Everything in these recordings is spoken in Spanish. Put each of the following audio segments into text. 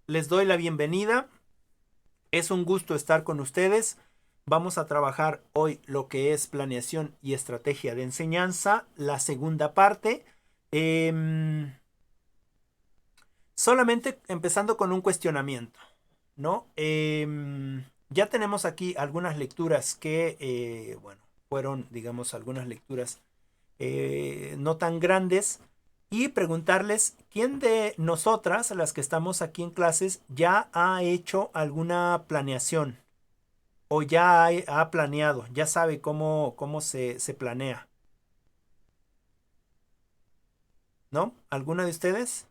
les doy la bienvenida. Es un gusto estar con ustedes. Vamos a trabajar hoy lo que es planeación y estrategia de enseñanza, la segunda parte. Em, Solamente empezando con un cuestionamiento, ¿no? Ya tenemos aquí algunas lecturas que, bueno, fueron, digamos, algunas lecturas no tan grandes, y preguntarles quién de nosotras, las que estamos aquí en clases, ya ha hecho alguna planeación o ya ha planeado, ya sabe cómo se planea, ¿no? ¿Alguna de ustedes?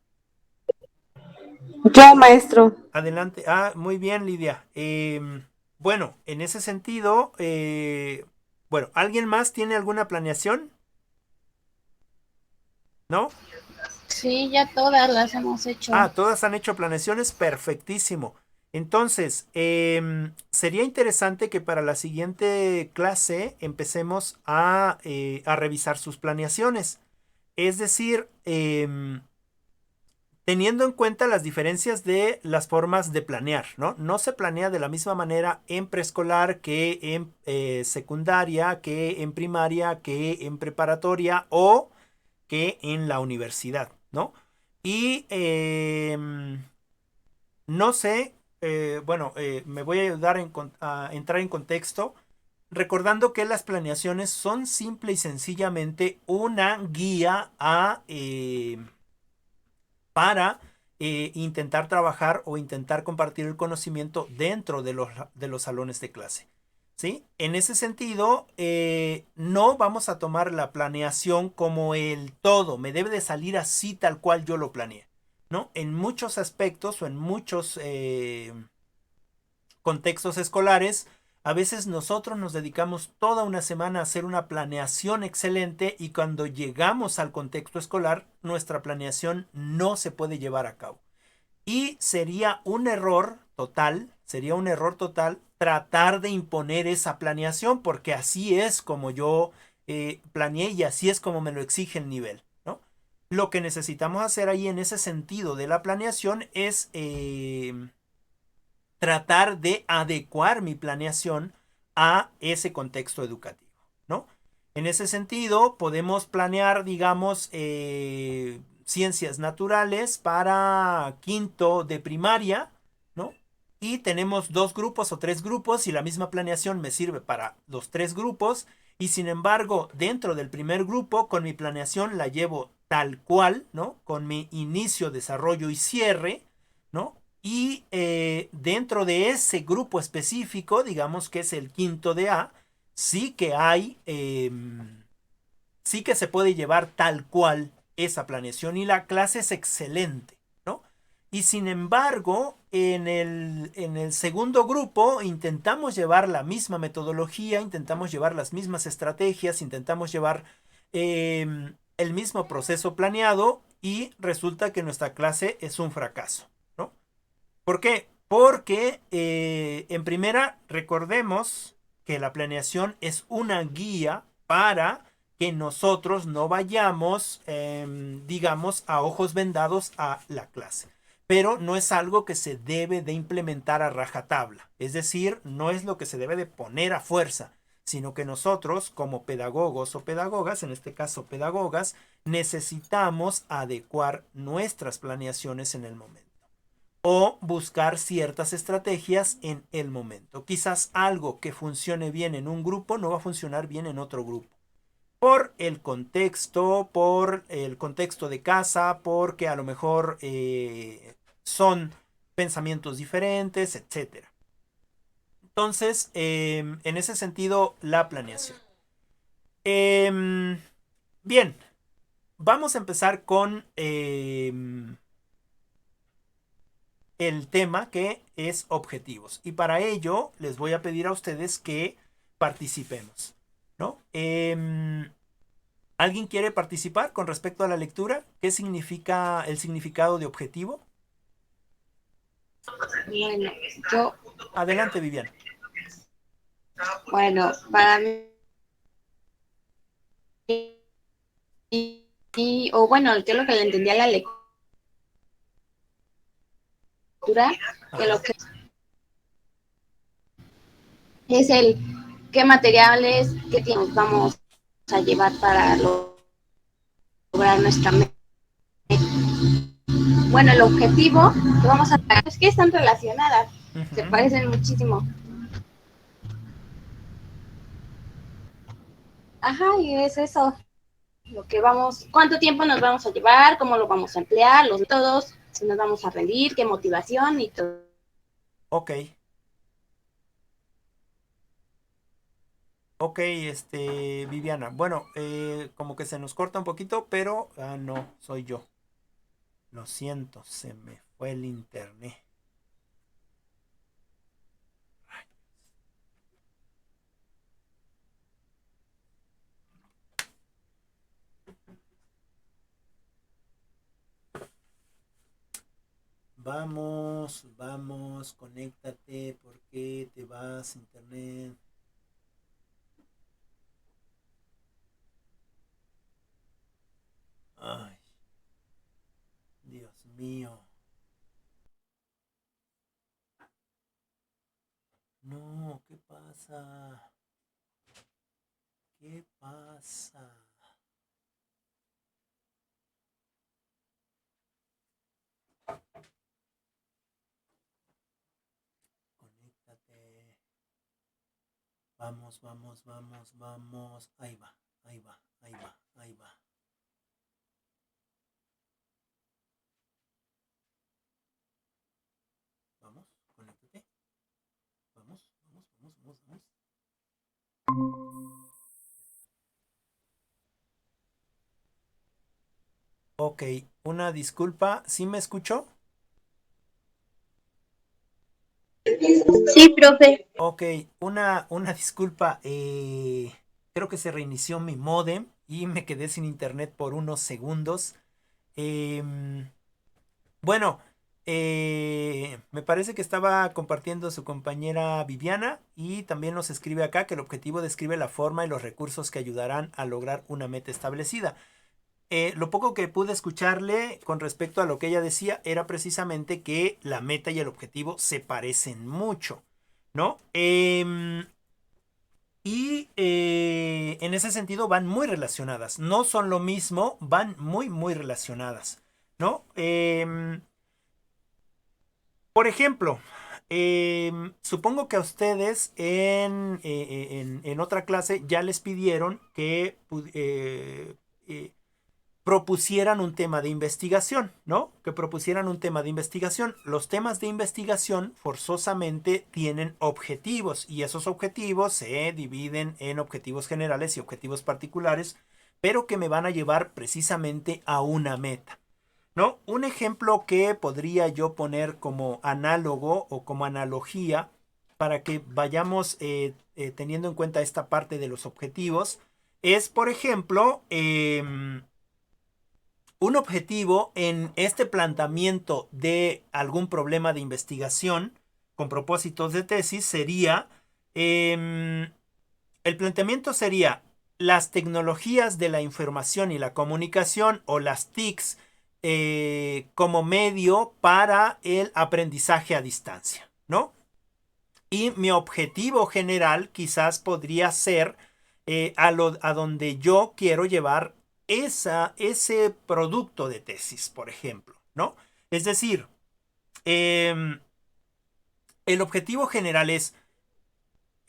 Yo, maestro. Adelante. Ah, muy bien, Lidia. Bueno, en ese sentido, bueno, ¿alguien más tiene alguna planeación? ¿No? Sí, ya todas las hemos hecho. Ah, todas han hecho planeaciones, perfectísimo. Entonces, sería interesante que para la siguiente clase empecemos a revisar sus planeaciones. Es decir, teniendo en cuenta las diferencias de las formas de planear, ¿no? No se planea de la misma manera en preescolar que en secundaria, que en primaria, que en preparatoria o que en la universidad, ¿no? Y no sé, bueno, me voy a ayudar a entrar en contexto, recordando que las planeaciones son simple y sencillamente una guía para intentar trabajar o intentar compartir el conocimiento dentro de los salones de clase. ¿Sí? En ese sentido, no vamos a tomar la planeación como el todo, me debe de salir así tal cual yo lo planeé, ¿no? En muchos aspectos o en muchos contextos escolares, a veces nosotros nos dedicamos toda una semana a hacer una planeación excelente y cuando llegamos al contexto escolar, nuestra planeación no se puede llevar a cabo. Y sería un error total tratar de imponer esa planeación porque así es como yo planeé y así es como me lo exige el nivel, ¿no? Lo que necesitamos hacer ahí en ese sentido de la planeación es tratar de adecuar mi planeación a ese contexto educativo, ¿no? En ese sentido, podemos planear, digamos, ciencias naturales para quinto de primaria, ¿no? Y tenemos dos grupos o tres grupos y la misma planeación me sirve para los tres grupos y sin embargo, dentro del primer grupo, con mi planeación la llevo tal cual, ¿no? Con mi inicio, desarrollo y cierre, ¿no? Y dentro de ese grupo específico, digamos que es el quinto de A, sí que hay, sí que se puede llevar tal cual esa planeación y la clase es excelente, ¿no? Y sin embargo, en el segundo grupo intentamos llevar la misma metodología, intentamos llevar las mismas estrategias, intentamos llevar el mismo proceso planeado y resulta que nuestra clase es un fracaso, ¿no? ¿Por qué? Porque en primera recordemos que la planeación es una guía para que nosotros no vayamos, digamos, a ojos vendados a la clase. Pero no es algo que se debe de implementar a rajatabla. Es decir, no es lo que se debe de poner a fuerza, sino que nosotros como pedagogos o pedagogas, en este caso pedagogas, necesitamos adecuar nuestras planeaciones en el momento o buscar ciertas estrategias en el momento. Quizás algo que funcione bien en un grupo no va a funcionar bien en otro grupo. Por el contexto de casa, porque a lo mejor son pensamientos diferentes, etcétera. Entonces, en ese sentido, la planeación. Eh, Bien, vamos a empezar con el tema que es objetivos. Y para ello les voy a pedir a ustedes que participemos, ¿no? ¿Alguien quiere participar con respecto a la lectura? ¿Qué significa el significado de objetivo? Bueno, yo, Adelante, Viviana. bueno, para mí, o bueno, yo lo que le entendía a la lectura que lo que es el qué materiales, qué tiempos vamos a llevar para lograr nuestra meta. Bueno, el objetivo que vamos a es que están relacionadas, se parecen muchísimo. Ajá, y es eso, lo que vamos, cuánto tiempo nos vamos a llevar, cómo lo vamos a emplear, los métodos, si nos vamos a rendir, qué motivación y todo. Ok. Ok, Viviana. Bueno, como que se nos corta un poquito, pero no, soy yo. Lo siento, se me fue el internet. Vamos, vamos, conéctate, ¿por qué te vas, internet? Ay, Dios mío. No, ¿qué pasa? ¿Qué pasa? Conéctate. Vamos, vamos, vamos, vamos. Ahí va, ahí va, ahí va, ahí va. Vamos, conéctate. Vamos, vamos, vamos, vamos, vamos. Ok, una disculpa. ¿Sí me escuchó? Sí, profe. Ok, una disculpa. Creo que se reinició mi módem y me quedé sin internet por unos segundos. Em, bueno, me parece que estaba compartiendo su compañera Viviana y también nos escribe acá que el objetivo describe la forma y los recursos que ayudarán a lograr una meta establecida. Lo poco que pude escucharle con respecto a lo que ella decía era precisamente que la meta y el objetivo se parecen mucho, ¿no? En ese sentido van muy relacionadas. No son lo mismo, van muy, muy relacionadas, ¿no? Por ejemplo, supongo que a ustedes en otra clase ya les pidieron que propusieran un tema de investigación, ¿no? Que propusieran un tema de investigación. Los temas de investigación forzosamente tienen objetivos y esos objetivos se dividen en objetivos generales y objetivos particulares, pero que me van a llevar precisamente a una meta, ¿no? Un ejemplo que podría yo poner como análogo o como analogía para que vayamos teniendo en cuenta esta parte de los objetivos es, por ejemplo, un objetivo en este planteamiento de algún problema de investigación con propósitos de tesis sería, el planteamiento sería las tecnologías de la información y la comunicación o las TICs como medio para el aprendizaje a distancia, ¿no? Y mi objetivo general quizás podría ser a donde yo quiero llevar ese producto de tesis, por ejemplo, ¿no? Es decir, eh, el objetivo general es,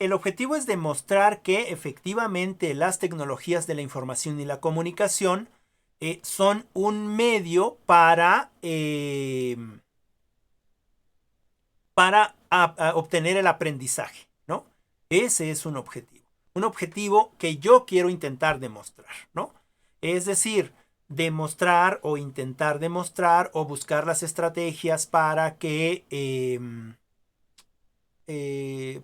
el objetivo es demostrar que efectivamente las tecnologías de la información y la comunicación son un medio para obtener el aprendizaje, ¿no? Ese es un objetivo. Un objetivo que yo quiero intentar demostrar, ¿no? Es decir, demostrar o intentar demostrar o buscar las estrategias eh,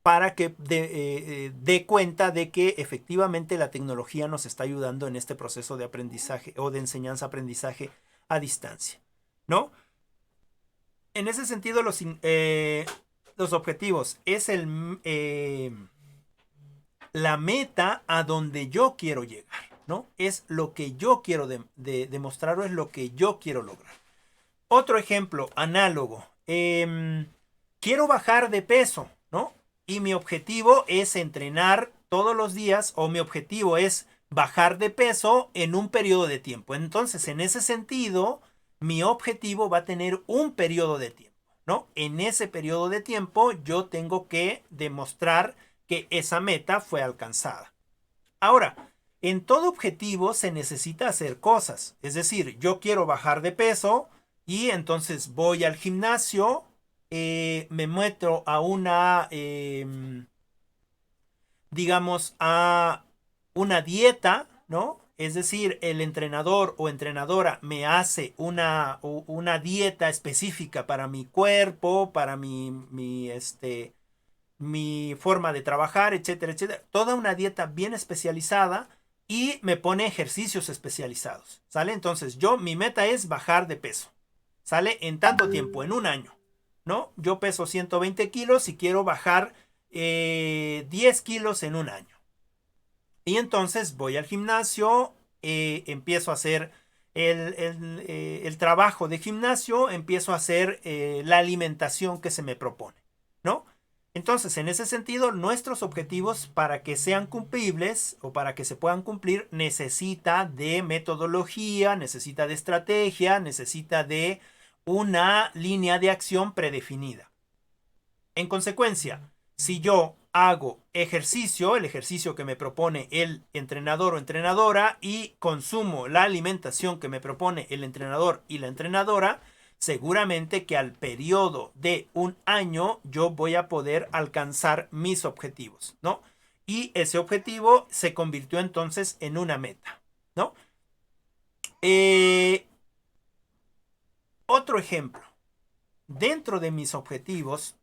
para que dé cuenta de que efectivamente la tecnología nos está ayudando en este proceso de aprendizaje o de enseñanza-aprendizaje a distancia, ¿no? En ese sentido, los objetivos es la meta a donde yo quiero llegar, ¿no? Es lo que yo quiero demostrar o es lo que yo quiero lograr. Otro ejemplo análogo. quiero bajar de peso, ¿no? Y mi objetivo es entrenar todos los días, o mi objetivo es bajar de peso en un periodo de tiempo. Entonces, en ese sentido, mi objetivo va a tener un periodo de tiempo, ¿no? En ese periodo de tiempo yo tengo que demostrar que esa meta fue alcanzada. Ahora, en todo objetivo se necesita hacer cosas. Es decir, yo quiero bajar de peso y entonces voy al gimnasio, me meto a una, digamos, a una dieta, ¿no? Es decir, el entrenador o entrenadora me hace una dieta específica para mi cuerpo, para mi forma de trabajar, etcétera, etcétera. Toda una dieta bien especializada y me pone ejercicios especializados, ¿sale? Entonces mi meta es bajar de peso, ¿sale? En tanto tiempo, en un año, ¿no? Yo peso 120 kilos y quiero bajar 10 kilos en un año. Y entonces voy al gimnasio, empiezo a hacer el trabajo de gimnasio, empiezo a hacer la alimentación que se me propone, ¿no? Entonces, en ese sentido, nuestros objetivos para que sean cumplibles o para que se puedan cumplir necesita de metodología, necesita de estrategia, necesita de una línea de acción predefinida. En consecuencia, si yo hago ejercicio, el ejercicio que me propone el entrenador o entrenadora, y consumo la alimentación que me propone el entrenador y la entrenadora, seguramente que al periodo de un año yo voy a poder alcanzar mis objetivos, ¿no? Y ese objetivo se convirtió entonces en una meta, ¿no? Otro ejemplo. Dentro de mis objetivos,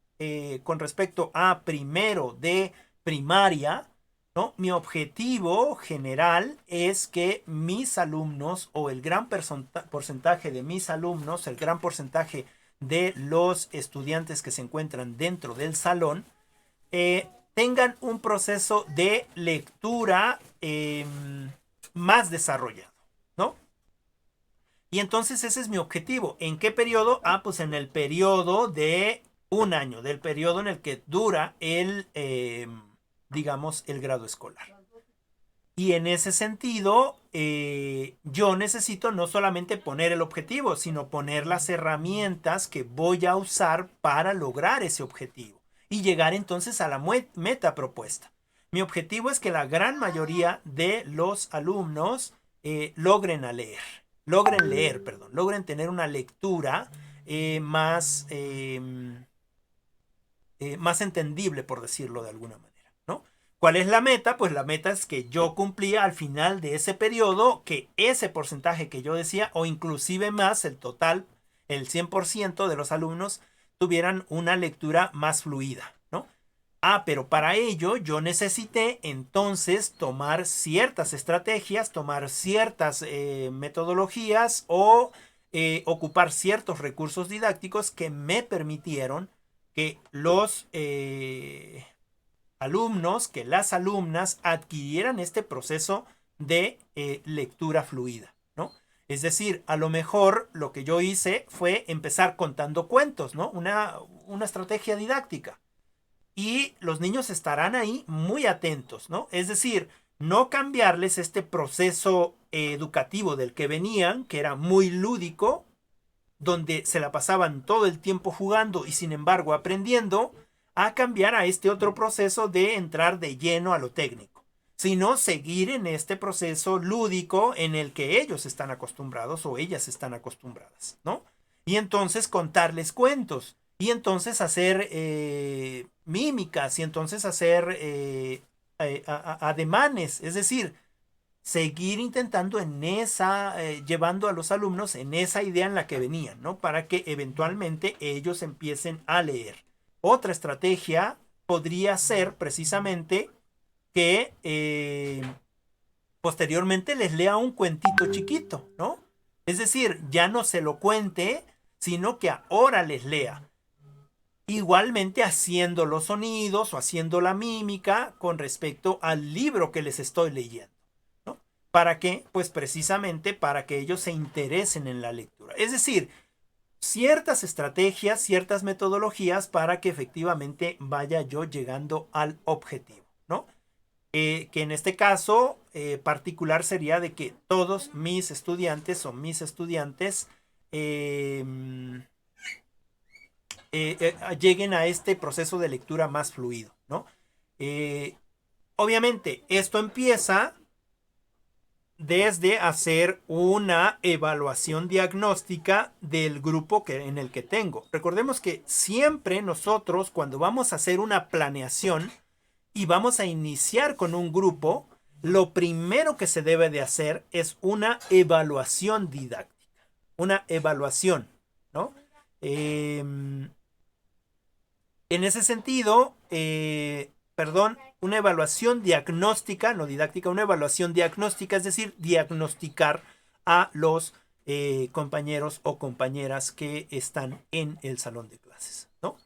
con respecto a primero de primaria, ¿no? Mi objetivo general es que mis alumnos, o el gran porcentaje de mis alumnos, el gran porcentaje de los estudiantes que se encuentran dentro del salón, tengan un proceso de lectura más desarrollado, ¿no? Y entonces ese es mi objetivo. ¿En qué periodo? Pues en el periodo de un año, del periodo en el que dura digamos, el grado escolar. Y en ese sentido, yo necesito no solamente poner el objetivo, sino poner las herramientas que voy a usar para lograr ese objetivo y llegar entonces a la meta propuesta. Mi objetivo es que la gran mayoría de los alumnos logren tener una lectura más entendible, por decirlo de alguna manera, ¿no? ¿Cuál es la meta? Pues la meta es que yo cumplía al final de ese periodo, que ese porcentaje que yo decía, o inclusive más, el total, el 100% de los alumnos tuvieran una lectura más fluida, ¿no? Pero para ello yo necesité entonces tomar ciertas estrategias, tomar ciertas metodologías o ocupar ciertos recursos didácticos que me permitieron que los alumnos, que las alumnas adquirieran este proceso de lectura fluida, ¿no? Es decir, a lo mejor lo que yo hice fue empezar contando cuentos, ¿no? Una estrategia didáctica. Y los niños estarán ahí muy atentos, ¿no? Es decir, no cambiarles este proceso educativo del que venían, que era muy lúdico, donde se la pasaban todo el tiempo jugando y sin embargo aprendiendo, a cambiar a este otro proceso de entrar de lleno a lo técnico, sino seguir en este proceso lúdico en el que ellos están acostumbrados o ellas están acostumbradas, ¿no? Y entonces contarles cuentos, y entonces hacer mímicas, y entonces hacer ademanes, es decir, seguir intentando llevando a los alumnos en esa idea en la que venían, ¿no? Para que eventualmente ellos empiecen a leer. Otra estrategia podría ser precisamente que posteriormente les lea un cuentito chiquito, ¿no? Es decir, ya no se lo cuente, sino que ahora les lea. Igualmente haciendo los sonidos o haciendo la mímica con respecto al libro que les estoy leyendo. ¿Para qué? Pues precisamente para que ellos se interesen en la lectura. Es decir, ciertas estrategias, ciertas metodologías para que efectivamente vaya yo llegando al objetivo, ¿no? Que en este caso particular sería de que todos mis estudiantes o mis estudiantes lleguen a este proceso de lectura más fluido, ¿no? Obviamente, esto empieza desde hacer una evaluación diagnóstica del grupo en el que tengo. Recordemos que siempre nosotros, cuando vamos a hacer una planeación y vamos a iniciar con un grupo, lo primero que se debe de hacer es una evaluación didáctica, una evaluación, ¿no? En ese sentido, una evaluación diagnóstica, no didáctica, una evaluación diagnóstica, es decir, diagnosticar a los compañeros o compañeras que están en el salón de clases, ¿no?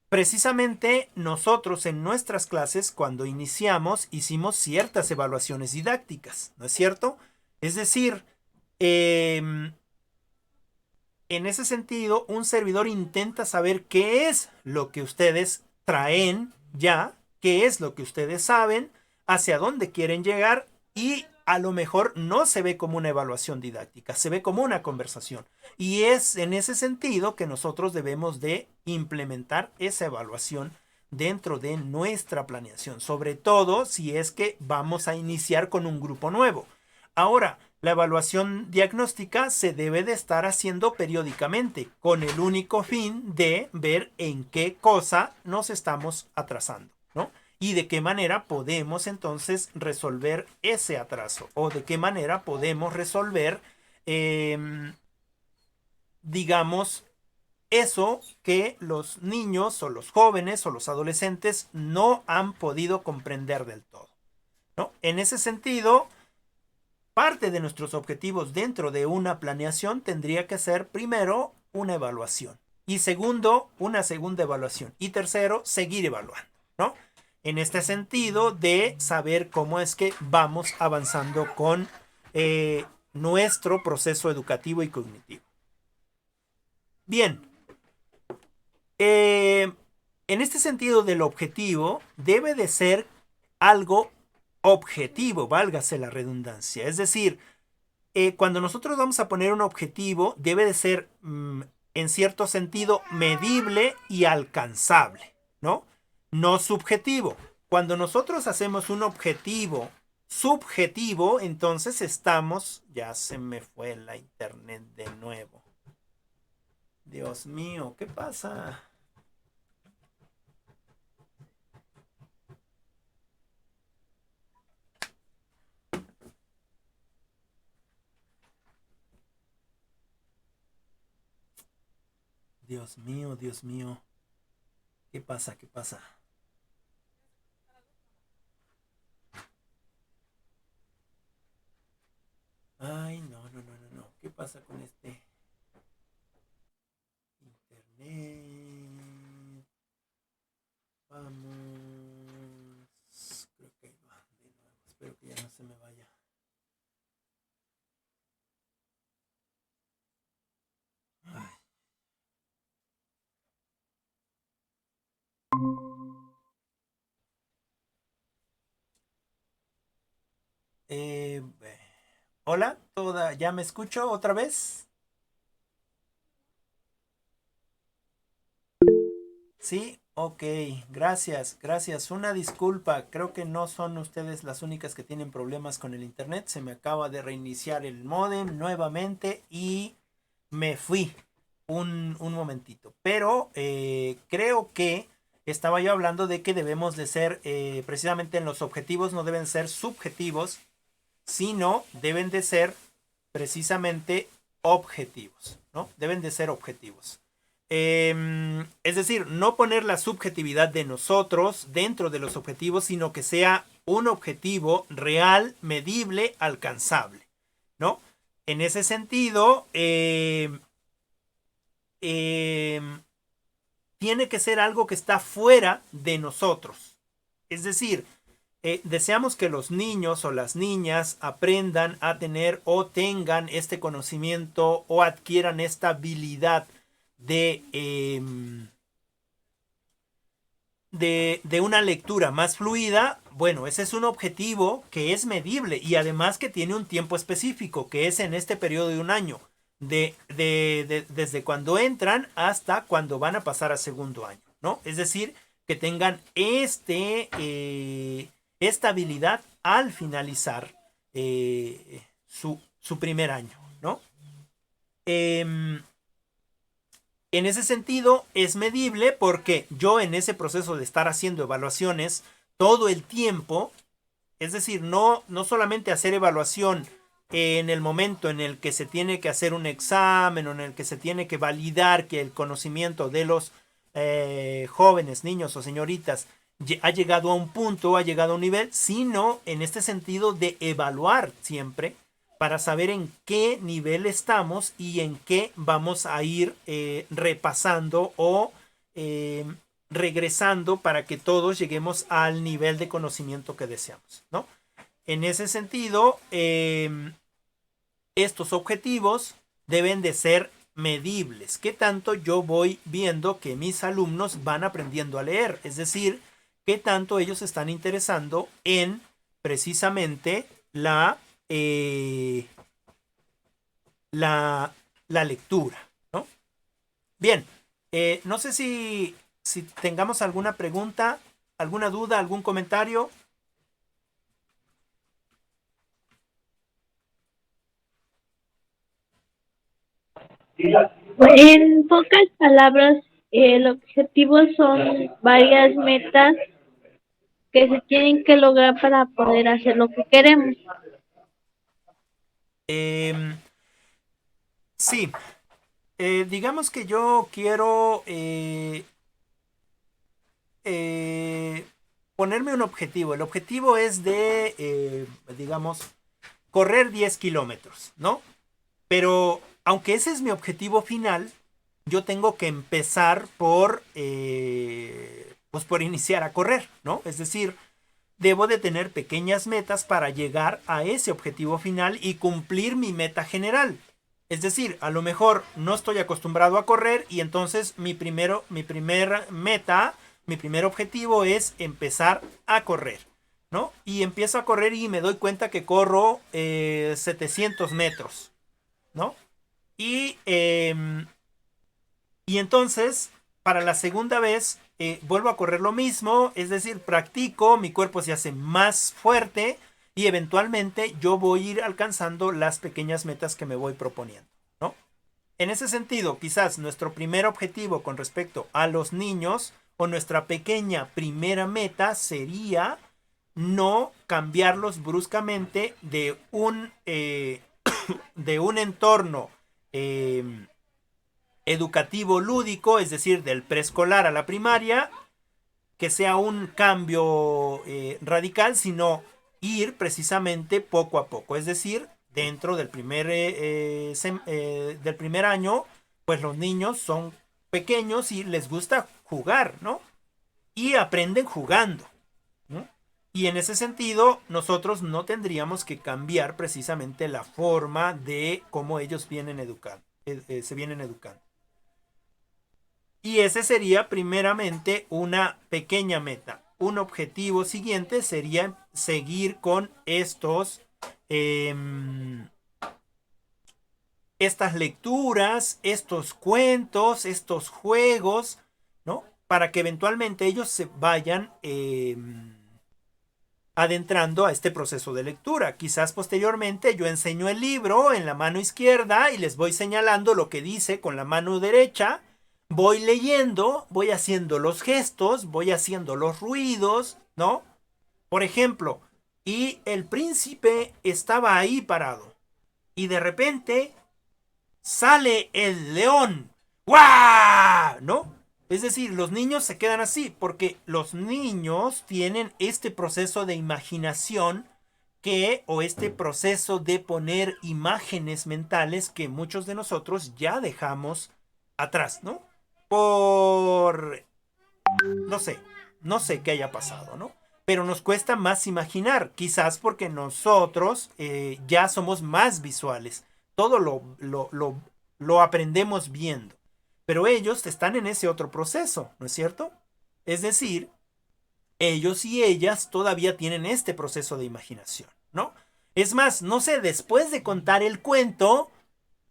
Precisamente nosotros en nuestras clases, cuando iniciamos, hicimos ciertas evaluaciones didácticas, ¿no es cierto? Es decir, en ese sentido, un servidor intenta saber qué es lo que ustedes traen ya, qué es lo que ustedes saben, hacia dónde quieren llegar y a lo mejor no se ve como una evaluación didáctica, se ve como una conversación. Y es en ese sentido que nosotros debemos de implementar esa evaluación dentro de nuestra planeación, sobre todo si es que vamos a iniciar con un grupo nuevo. Ahora, la evaluación diagnóstica se debe de estar haciendo periódicamente con el único fin de ver en qué cosa nos estamos atrasando, ¿no? Y de qué manera podemos entonces resolver ese atraso o de qué manera podemos resolver, digamos, eso que los niños o los jóvenes o los adolescentes no han podido comprender del todo, ¿no? En ese sentido, parte de nuestros objetivos dentro de una planeación tendría que ser primero una evaluación y segundo una segunda evaluación y tercero seguir evaluando, ¿no? En este sentido de saber cómo es que vamos avanzando con nuestro proceso educativo y cognitivo. Bien, en este sentido del objetivo debe de ser algo objetivo, válgase la redundancia. Es decir, cuando nosotros vamos a poner un objetivo, debe de ser, en cierto sentido, medible y alcanzable, ¿no? No subjetivo. Cuando nosotros hacemos un objetivo subjetivo, entonces estamos... Ya se me fue la internet de nuevo. Dios mío, ¿qué pasa? Dios mío, Dios mío. ¿Qué pasa? ¿Qué pasa? Ay, no, no, no, no, no. ¿Qué pasa con este internet? Vamos. Creo que ahí va de nuevo. Espero que ya no se me vaya. Ay. Eh, Hola, ¿ya me escucho otra vez? Sí, ok, gracias, gracias. Una disculpa, creo que no son ustedes las únicas que tienen problemas con el internet. Se me acaba de reiniciar el módem nuevamente y me fui un momentito. Pero creo que estaba yo hablando de que debemos de ser, precisamente en los objetivos no deben ser subjetivos, sino deben de ser precisamente objetivos, ¿no? Deben de ser objetivos. Es decir, no poner la subjetividad de nosotros dentro de los objetivos, sino que sea un objetivo real, medible, alcanzable, ¿no? En ese sentido, tiene que ser algo que está fuera de nosotros. Es decir, deseamos que los niños o las niñas aprendan a tener o tengan este conocimiento o adquieran esta habilidad de una lectura más fluida, bueno, ese es un objetivo que es medible y además que tiene un tiempo específico, que es en este periodo de un año, desde cuando entran hasta cuando van a pasar a segundo año, ¿no? Es decir, que tengan esta habilidad al finalizar su primer año, ¿no? En ese sentido, es medible porque yo en ese proceso de estar haciendo evaluaciones todo el tiempo, es decir, no solamente hacer evaluación en el momento en el que se tiene que hacer un examen o en el que se tiene que validar que el conocimiento de los jóvenes, niños o señoritas ha llegado a un punto, ha llegado a un nivel, sino en este sentido de evaluar siempre para saber en qué nivel estamos y en qué vamos a ir repasando o regresando para que todos lleguemos al nivel de conocimiento que deseamos, ¿no? En ese sentido, estos objetivos deben de ser medibles. ¿Qué tanto yo voy viendo que mis alumnos van aprendiendo a leer? Es decir, ¿qué tanto ellos están interesando en precisamente la lectura, ¿no? Bien, no sé si tengamos alguna pregunta, alguna duda, algún comentario. En pocas palabras, el objetivo son varias metas que se tienen que lograr para poder hacer lo que queremos. Sí, digamos que yo quiero ponerme un objetivo. El objetivo es de, digamos, correr 10 kilómetros, ¿no? Pero aunque ese es mi objetivo final, yo tengo que empezar pues por iniciar a correr, ¿no? Es decir, debo de tener pequeñas metas para llegar a ese objetivo final y cumplir mi meta general. Es decir, a lo mejor no estoy acostumbrado a correr y entonces mi primer objetivo es empezar a correr, ¿no? Y empiezo a correr y me doy cuenta que corro 700 metros, ¿no? Y entonces, para la segunda vez, vuelvo a correr lo mismo, es decir, practico, mi cuerpo se hace más fuerte y eventualmente yo voy a ir alcanzando las pequeñas metas que me voy proponiendo, ¿no? En ese sentido, quizás nuestro primer objetivo con respecto a los niños o nuestra pequeña primera meta sería no cambiarlos bruscamente de un entorno educativo lúdico, es decir, del preescolar a la primaria, que sea un cambio radical, sino ir precisamente poco a poco. Es decir, dentro del primer año, pues los niños son pequeños y les gusta jugar, ¿no? Y aprenden jugando, ¿no? Y en ese sentido, nosotros no tendríamos que cambiar precisamente la forma de cómo ellos se vienen educando. Y ese sería primeramente una pequeña meta. Un objetivo siguiente sería seguir con estas lecturas, estos cuentos, estos juegos, ¿no? Para que eventualmente ellos se vayan adentrando a este proceso de lectura. Quizás posteriormente yo enseño el libro en la mano izquierda y les voy señalando lo que dice con la mano derecha. Voy leyendo, voy haciendo los gestos, voy haciendo los ruidos, ¿no? Por ejemplo, y el príncipe estaba ahí parado. Y de repente sale el león. ¡Guau! ¿No? Es decir, los niños se quedan así porque los niños tienen este proceso de imaginación o este proceso de poner imágenes mentales que muchos de nosotros ya dejamos atrás, ¿no? No sé qué haya pasado, ¿no? Pero nos cuesta más imaginar, quizás porque nosotros ya somos más visuales. Todo lo aprendemos viendo. pero ellos están en ese otro proceso, ¿no es cierto? Es decir, ellos y ellas todavía tienen este proceso de imaginación, ¿no? Es más, no sé, después de contar el cuento,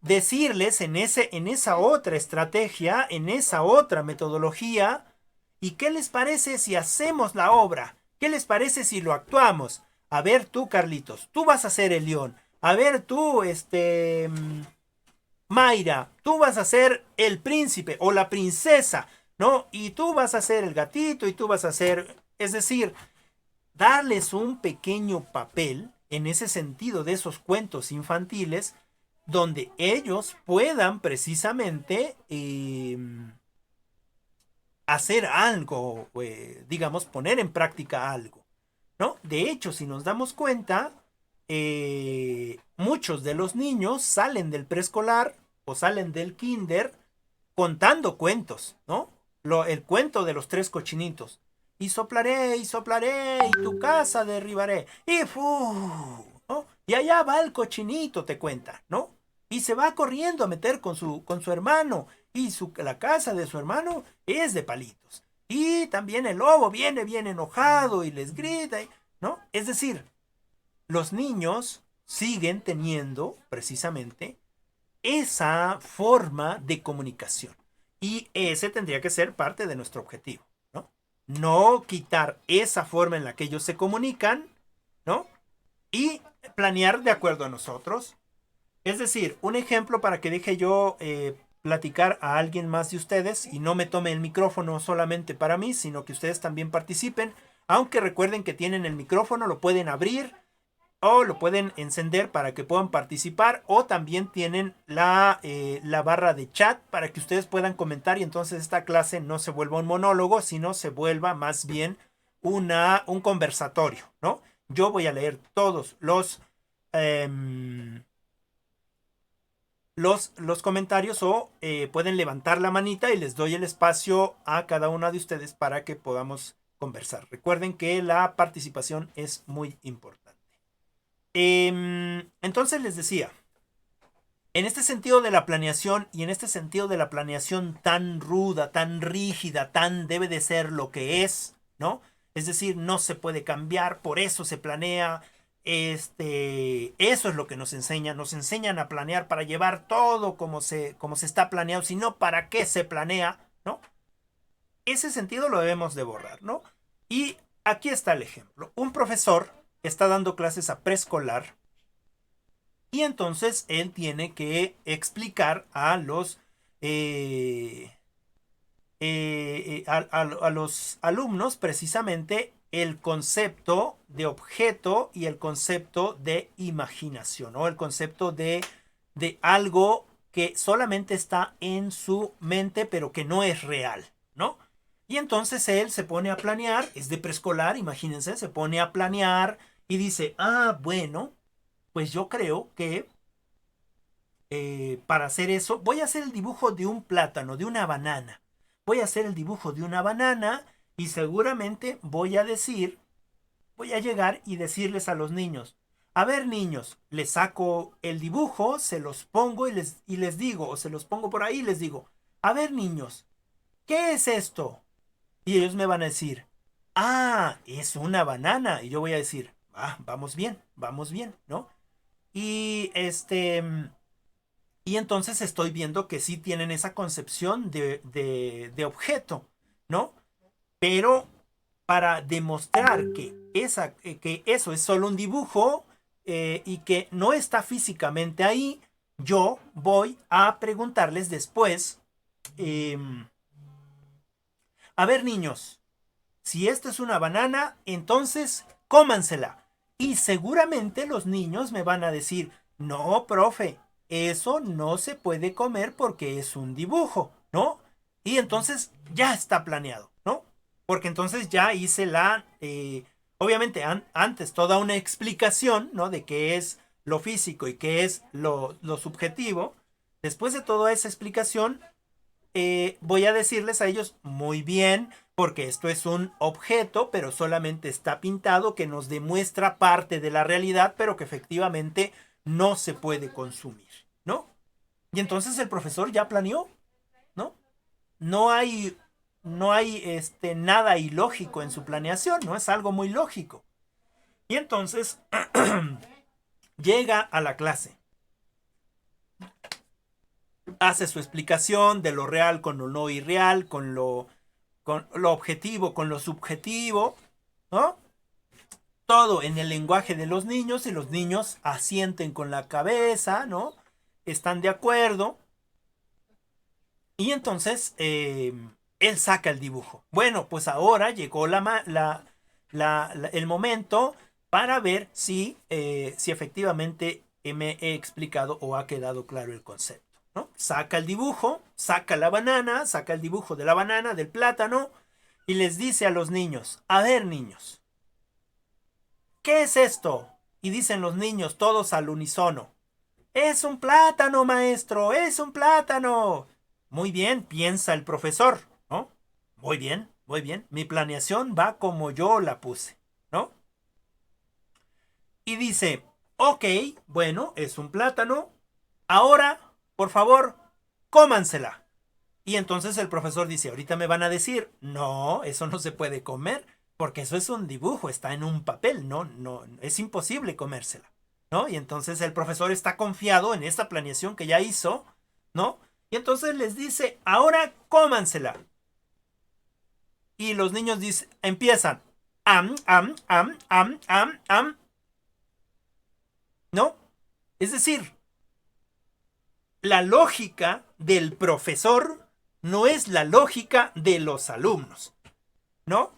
decirles en esa otra estrategia, en esa otra metodología, ¿y qué les parece si hacemos la obra? ¿Qué les parece si lo actuamos? A ver tú, Carlitos, tú vas a ser el león. A ver tú, Mayra, tú vas a ser el príncipe o la princesa, ¿no? Y tú vas a ser el gatito y tú vas a ser... Es decir, darles un pequeño papel en ese sentido de esos cuentos infantiles donde ellos puedan precisamente hacer algo, digamos, poner en práctica algo, ¿no? De hecho, si nos damos cuenta, muchos de los niños salen del preescolar o salen del kinder contando cuentos, ¿no? El cuento de los tres cochinitos. Y soplaré, y tu casa derribaré. Y ¡fu! ¿No? Y allá va el cochinito, te cuenta, ¿no? Y se va corriendo a meter con su hermano. Y la casa de su hermano es de palitos. Y también el lobo viene bien enojado y les grita, ¿no? Es decir, los niños siguen teniendo precisamente esa forma de comunicación. Y ese tendría que ser parte de nuestro objetivo, ¿no? No quitar esa forma en la que ellos se comunican, ¿no? Y planear de acuerdo a nosotros. Es decir, un ejemplo para que deje yo platicar a alguien más de ustedes y no me tome el micrófono solamente para mí, sino que ustedes también participen. Aunque recuerden que tienen el micrófono, lo pueden abrir o lo pueden encender para que puedan participar, o también tienen la barra de chat para que ustedes puedan comentar y entonces esta clase no se vuelva un monólogo, sino se vuelva más bien un conversatorio, ¿no? Yo voy a leer todos los comentarios o pueden levantar la manita y les doy el espacio a cada una de ustedes para que podamos conversar. Recuerden que la participación es muy importante. Entonces les decía, en este sentido de la planeación y en este sentido de la planeación tan ruda, tan rígida, tan debe de ser lo que es, ¿no? Es decir, no se puede cambiar, por eso se planea. Eso es lo que nos enseñan a planear para llevar todo como se está planeado, sino para qué se planea, ¿no? Ese sentido lo debemos de borrar, ¿no? Y aquí está el ejemplo. Un profesor está dando clases a preescolar y entonces él tiene que explicar a los a los alumnos precisamente el concepto de objeto y el concepto de imaginación, o el concepto de algo que solamente está en su mente pero que no es real, ¿no? Y entonces él se pone a planear, es de preescolar, imagínense, se pone a planear y dice, bueno, pues yo creo que para hacer eso voy a hacer el dibujo de un plátano, de una banana. Voy a hacer el dibujo de una banana y seguramente voy a llegar y decirles a los niños, a ver niños, les saco el dibujo, se los pongo y les digo, o se los pongo por ahí y les digo, a ver niños, ¿qué es esto? Y ellos me van a decir, es una banana. Y yo voy a decir, vamos bien, ¿no? Y y entonces estoy viendo que sí tienen esa concepción de objeto, ¿no? Pero para demostrar que eso es solo un dibujo y que no está físicamente ahí, yo voy a preguntarles después, a ver niños, si esto es una banana, entonces cómansela. Y seguramente los niños me van a decir, no, profe, eso no se puede comer porque es un dibujo, ¿no? Y entonces ya está planeado, ¿no? Porque entonces ya hice obviamente antes toda una explicación, ¿no? De qué es lo físico y qué es lo subjetivo. Después de toda esa explicación, voy a decirles a ellos, muy bien, porque esto es un objeto, pero solamente está pintado, que nos demuestra parte de la realidad, pero que efectivamente no se puede consumir, ¿no? Y entonces el profesor ya planeó, ¿no? no hay nada ilógico en su planeación, ¿no? Es algo muy lógico. Y entonces llega a la clase, hace su explicación de lo real con lo no irreal, con lo objetivo, con lo subjetivo, ¿no? Todo en el lenguaje de los niños, y los niños asienten con la cabeza, ¿no? Están de acuerdo. Y entonces él saca el dibujo. Bueno, pues ahora llegó el momento para ver si efectivamente me he explicado o ha quedado claro el concepto, ¿no? Saca el dibujo, saca la banana, saca el dibujo de la banana, del plátano, y les dice a los niños: a ver, niños, ¿qué es esto? Y dicen los niños todos al unísono: es un plátano, maestro, es un plátano. Muy bien, piensa el profesor, ¿no? Muy bien, muy bien. Mi planeación va como yo la puse, ¿no? Y dice: ok, bueno, es un plátano. Ahora, por favor, cómansela. Y entonces el profesor dice: ahorita me van a decir, no, eso no se puede comer, porque eso es un dibujo, está en un papel, no, es imposible comérsela, ¿no? Y entonces el profesor está confiado en esta planeación que ya hizo, ¿no? Y entonces les dice: ahora cómansela. Y los niños empiezan: ¿no? Es decir, la lógica del profesor no es la lógica de los alumnos, ¿no?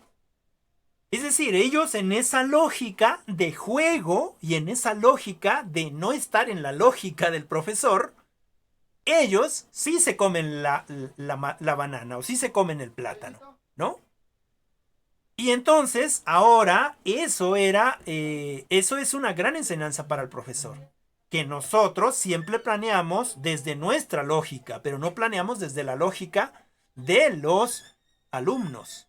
Es decir, ellos en esa lógica de juego y en esa lógica de no estar en la lógica del profesor, ellos sí se comen la banana o sí se comen el plátano, ¿no? Y entonces, ahora, eso es una gran enseñanza para el profesor. Que nosotros siempre planeamos desde nuestra lógica, pero no planeamos desde la lógica de los alumnos.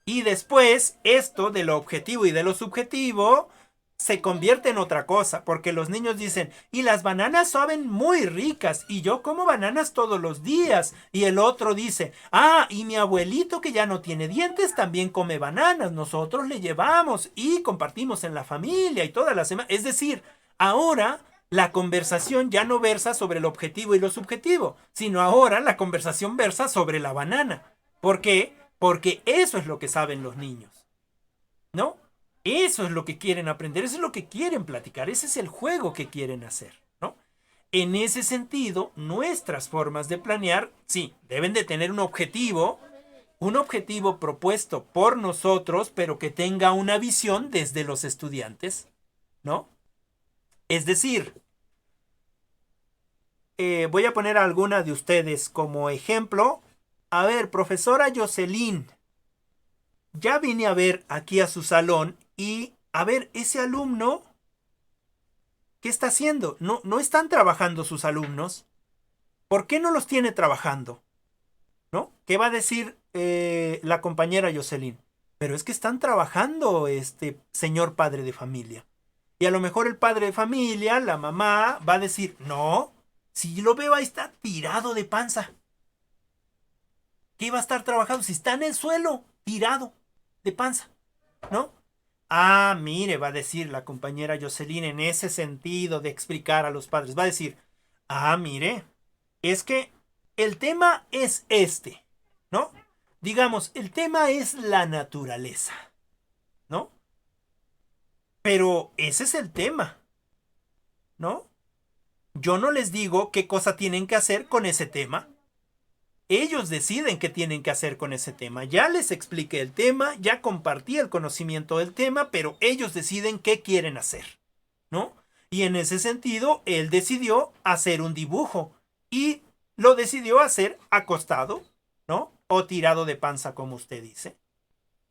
Y después, esto de lo objetivo y de lo subjetivo se convierte en otra cosa, porque los niños dicen: y las bananas saben muy ricas, y yo como bananas todos los días. Y el otro dice: ah, y mi abuelito, que ya no tiene dientes, también come bananas, nosotros le llevamos y compartimos en la familia y toda la semana. Es decir, ahora la conversación ya no versa sobre el objetivo y lo subjetivo, sino ahora la conversación versa sobre la banana. ¿Por qué? Porque eso es lo que saben los niños, ¿no? Eso es lo que quieren aprender, eso es lo que quieren platicar, ese es el juego que quieren hacer, ¿no? En ese sentido, nuestras formas de planear, sí, deben de tener un objetivo propuesto por nosotros, pero que tenga una visión desde los estudiantes, ¿no? Es decir, voy a poner a alguna de ustedes como ejemplo. A ver, profesora Jocelyn, ya vine a ver aquí a su salón y, a ver, ese alumno, ¿qué está haciendo? No están trabajando sus alumnos. ¿Por qué no los tiene trabajando? ¿No? ¿Qué va a decir la compañera Jocelyn? Pero es que están trabajando, señor padre de familia. Y a lo mejor el padre de familia, la mamá, va a decir: no, si lo veo ahí está tirado de panza. ¿Qué va a estar trabajando? Si está en el suelo, tirado de panza, ¿no? Ah, mire, va a decir la compañera Jocelyn en ese sentido de explicar a los padres. Va a decir: ah, mire, es que el tema es ¿no? Digamos, el tema es la naturaleza, ¿no? Pero ese es el tema, ¿no? Yo no les digo qué cosa tienen que hacer con ese tema. Ellos deciden qué tienen que hacer con ese tema. Ya les expliqué el tema, ya compartí el conocimiento del tema, pero ellos deciden qué quieren hacer, ¿no? Y en ese sentido, él decidió hacer un dibujo y lo decidió hacer acostado, ¿no? O tirado de panza, como usted dice.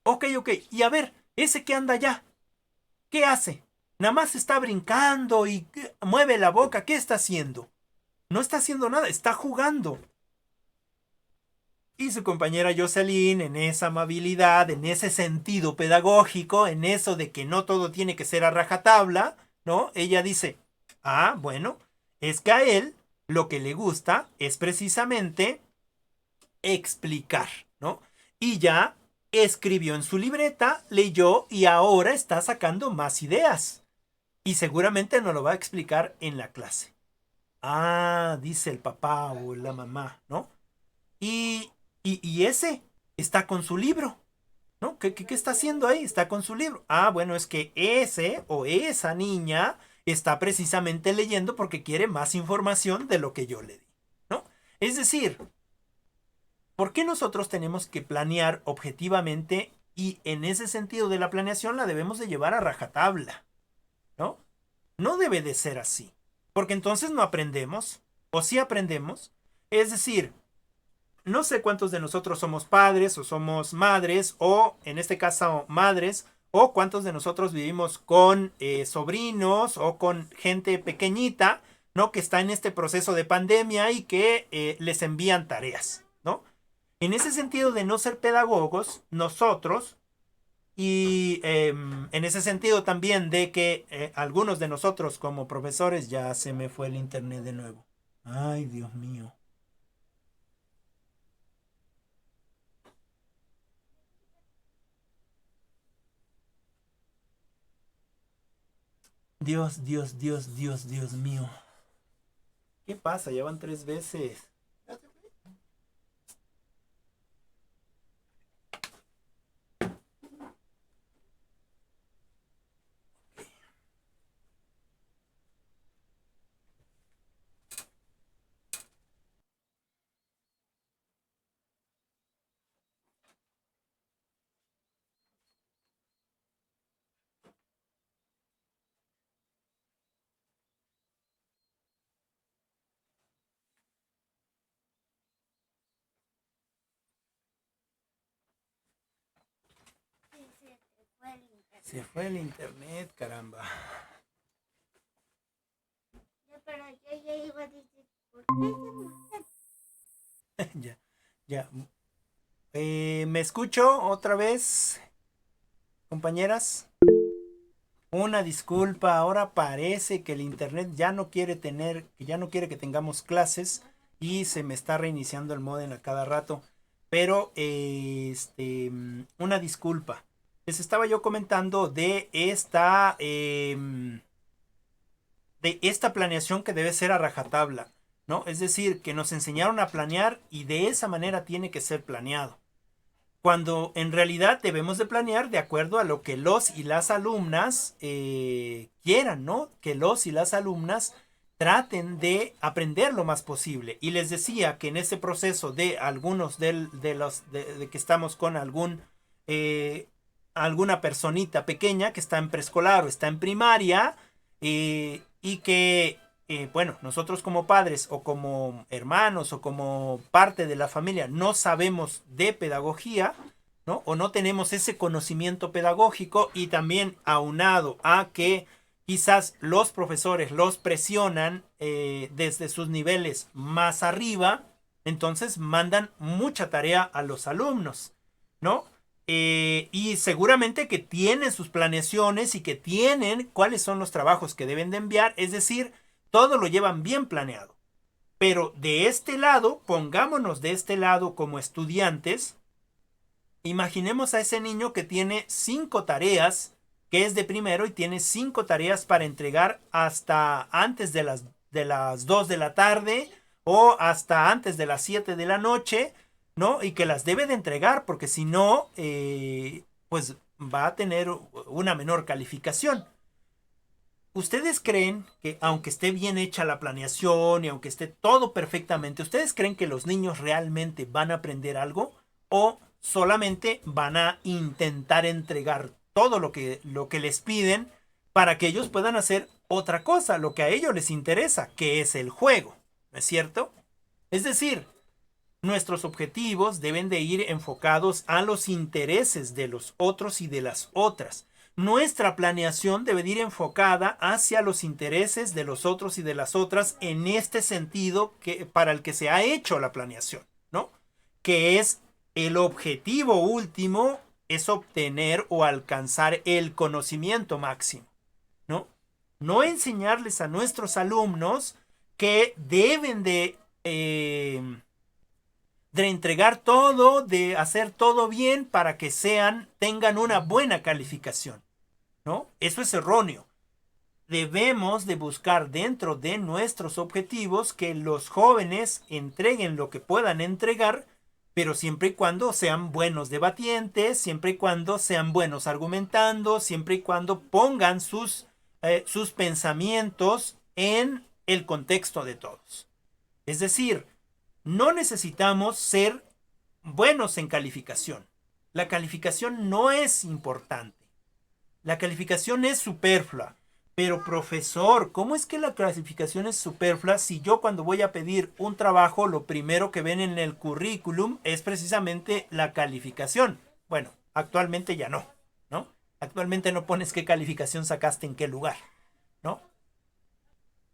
Ok. Y a ver, ese que anda allá, ¿qué hace? Nada más está brincando y mueve la boca. ¿Qué está haciendo? No está haciendo nada, está jugando. Y su compañera Jocelyn, en esa amabilidad, en ese sentido pedagógico, en eso de que no todo tiene que ser a rajatabla, ¿no? Ella dice: ah, bueno, es que a él lo que le gusta es precisamente explicar, ¿no? Y ya escribió en su libreta, leyó y ahora está sacando más ideas. Y seguramente nos lo va a explicar en la clase. Ah, dice el papá o la mamá, ¿no? Y ese está con su libro, ¿no? ¿Qué está haciendo ahí? Está con su libro. Ah, bueno, es que ese o esa niña está precisamente leyendo porque quiere más información de lo que yo le di, ¿no? Es decir, ¿por qué nosotros tenemos que planear objetivamente y en ese sentido de la planeación la debemos de llevar a rajatabla, ¿no? No debe de ser así, porque entonces no aprendemos, o sí aprendemos. Es decir, no sé cuántos de nosotros somos padres o somos madres, o en este caso madres, o cuántos de nosotros vivimos con sobrinos o con gente pequeñita, ¿no? Que está en este proceso de pandemia y que les envían tareas, ¿no? En ese sentido de no ser pedagogos, nosotros, y en ese sentido también de que algunos de nosotros como profesores, ya se me fue el internet de nuevo. Ay, Dios mío. Dios, Dios, Dios, Dios, Dios mío. ¿Qué pasa? Ya van 3 veces. Se fue el internet, caramba. Pero yo ya iba a decir, ¿por qué se mujer? Ya, ya. ¿Me escucho otra vez, compañeras? Una disculpa, ahora parece que el internet ya no quiere tener, que ya no quiere que tengamos clases y se me está reiniciando el modem a cada rato. Pero, una disculpa. Les estaba yo comentando de esta planeación que debe ser a rajatabla, ¿no? Es decir, que nos enseñaron a planear y de esa manera tiene que ser planeado. Cuando en realidad debemos de planear de acuerdo a lo que los y las alumnas quieran, ¿no? Que los y las alumnas traten de aprender lo más posible. Y les decía que en ese proceso de algunos de que estamos con alguna personita pequeña que está en preescolar o está en primaria y que, bueno, nosotros como padres o como hermanos o como parte de la familia no sabemos de pedagogía, ¿no? O no tenemos ese conocimiento pedagógico y también aunado a que quizás los profesores los presionan desde sus niveles más arriba, entonces mandan mucha tarea a los alumnos, ¿no? Y seguramente que tienen sus planeaciones y que tienen cuáles son los trabajos que deben de enviar, es decir, todo lo llevan bien planeado. Pero de este lado, pongámonos de este lado como estudiantes, imaginemos a ese niño que tiene 5 tareas, que es de primero y tiene 5 tareas para entregar hasta antes de las 2 de la tarde o hasta antes de las 7 de la noche, ¿no? Y que las debe de entregar porque si no, pues va a tener una menor calificación. ¿Ustedes creen que aunque esté bien hecha la planeación y aunque esté todo perfectamente, ¿ustedes creen que los niños realmente van a aprender algo? ¿O solamente van a intentar entregar todo lo que les piden para que ellos puedan hacer otra cosa, lo que a ellos les interesa, que es el juego? ¿No es cierto? Es decir, nuestros objetivos deben de ir enfocados a los intereses de los otros y de las otras. Nuestra planeación debe de ir enfocada hacia los intereses de los otros y de las otras en este sentido para el que se ha hecho la planeación, ¿no? Que es el objetivo último, es obtener o alcanzar el conocimiento máximo, ¿no? No enseñarles a nuestros alumnos que deben de de entregar todo, de hacer todo bien para que tengan una buena calificación, ¿no? Eso es erróneo. Debemos de buscar dentro de nuestros objetivos que los jóvenes entreguen lo que puedan entregar, pero siempre y cuando sean buenos debatientes, siempre y cuando sean buenos argumentando, siempre y cuando pongan sus pensamientos en el contexto de todos. Es decir, no necesitamos ser buenos en calificación. La calificación no es importante. La calificación es superflua. Pero profesor, ¿cómo es que la calificación es superflua si yo cuando voy a pedir un trabajo lo primero que ven en el currículum es precisamente la calificación? Bueno, actualmente ya no, ¿no? Actualmente no pones qué calificación sacaste en qué lugar, ¿no?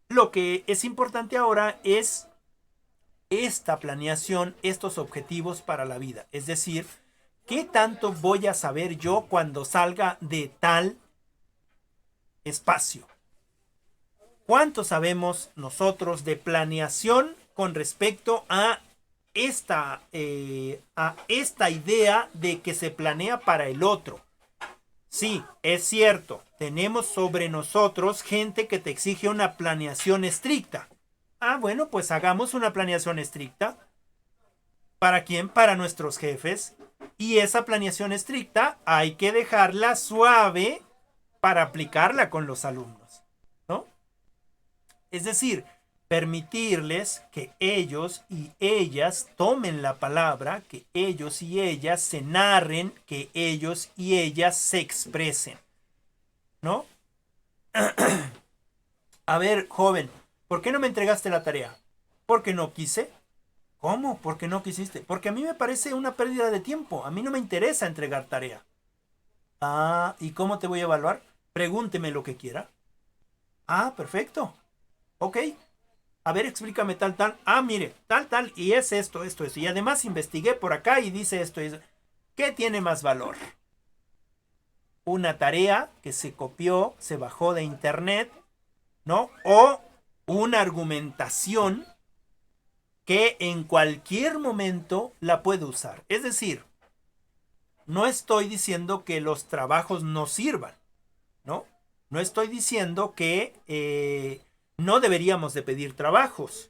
Lo que es importante ahora es esta planeación, estos objetivos para la vida. Es decir, ¿qué tanto voy a saber yo cuando salga de tal espacio? ¿Cuánto sabemos nosotros de planeación con respecto a esta idea de que se planea para el otro? Sí, es cierto, tenemos sobre nosotros gente que te exige una planeación estricta. Bueno, pues hagamos una planeación estricta. ¿Para quién? Para nuestros jefes. Y esa planeación estricta hay que dejarla suave para aplicarla con los alumnos, ¿no? Es decir, permitirles que ellos y ellas tomen la palabra, que ellos y ellas se narren, que ellos y ellas se expresen, ¿no? A ver, joven, ¿por qué no me entregaste la tarea? Porque no quise. ¿Cómo? ¿Por qué no quisiste? Porque a mí me parece una pérdida de tiempo. A mí no me interesa entregar tarea. ¿Y cómo te voy a evaluar? Pregúnteme lo que quiera. Perfecto. Ok. A ver, explícame tal. Mire, tal, y es esto. Y además investigué por acá y dice esto. ¿Qué tiene más valor? Una tarea que se copió, se bajó de internet, ¿no? O una argumentación que en cualquier momento la puedo usar. Es decir, no estoy diciendo que los trabajos no sirvan, ¿no? No estoy diciendo que no deberíamos de pedir trabajos,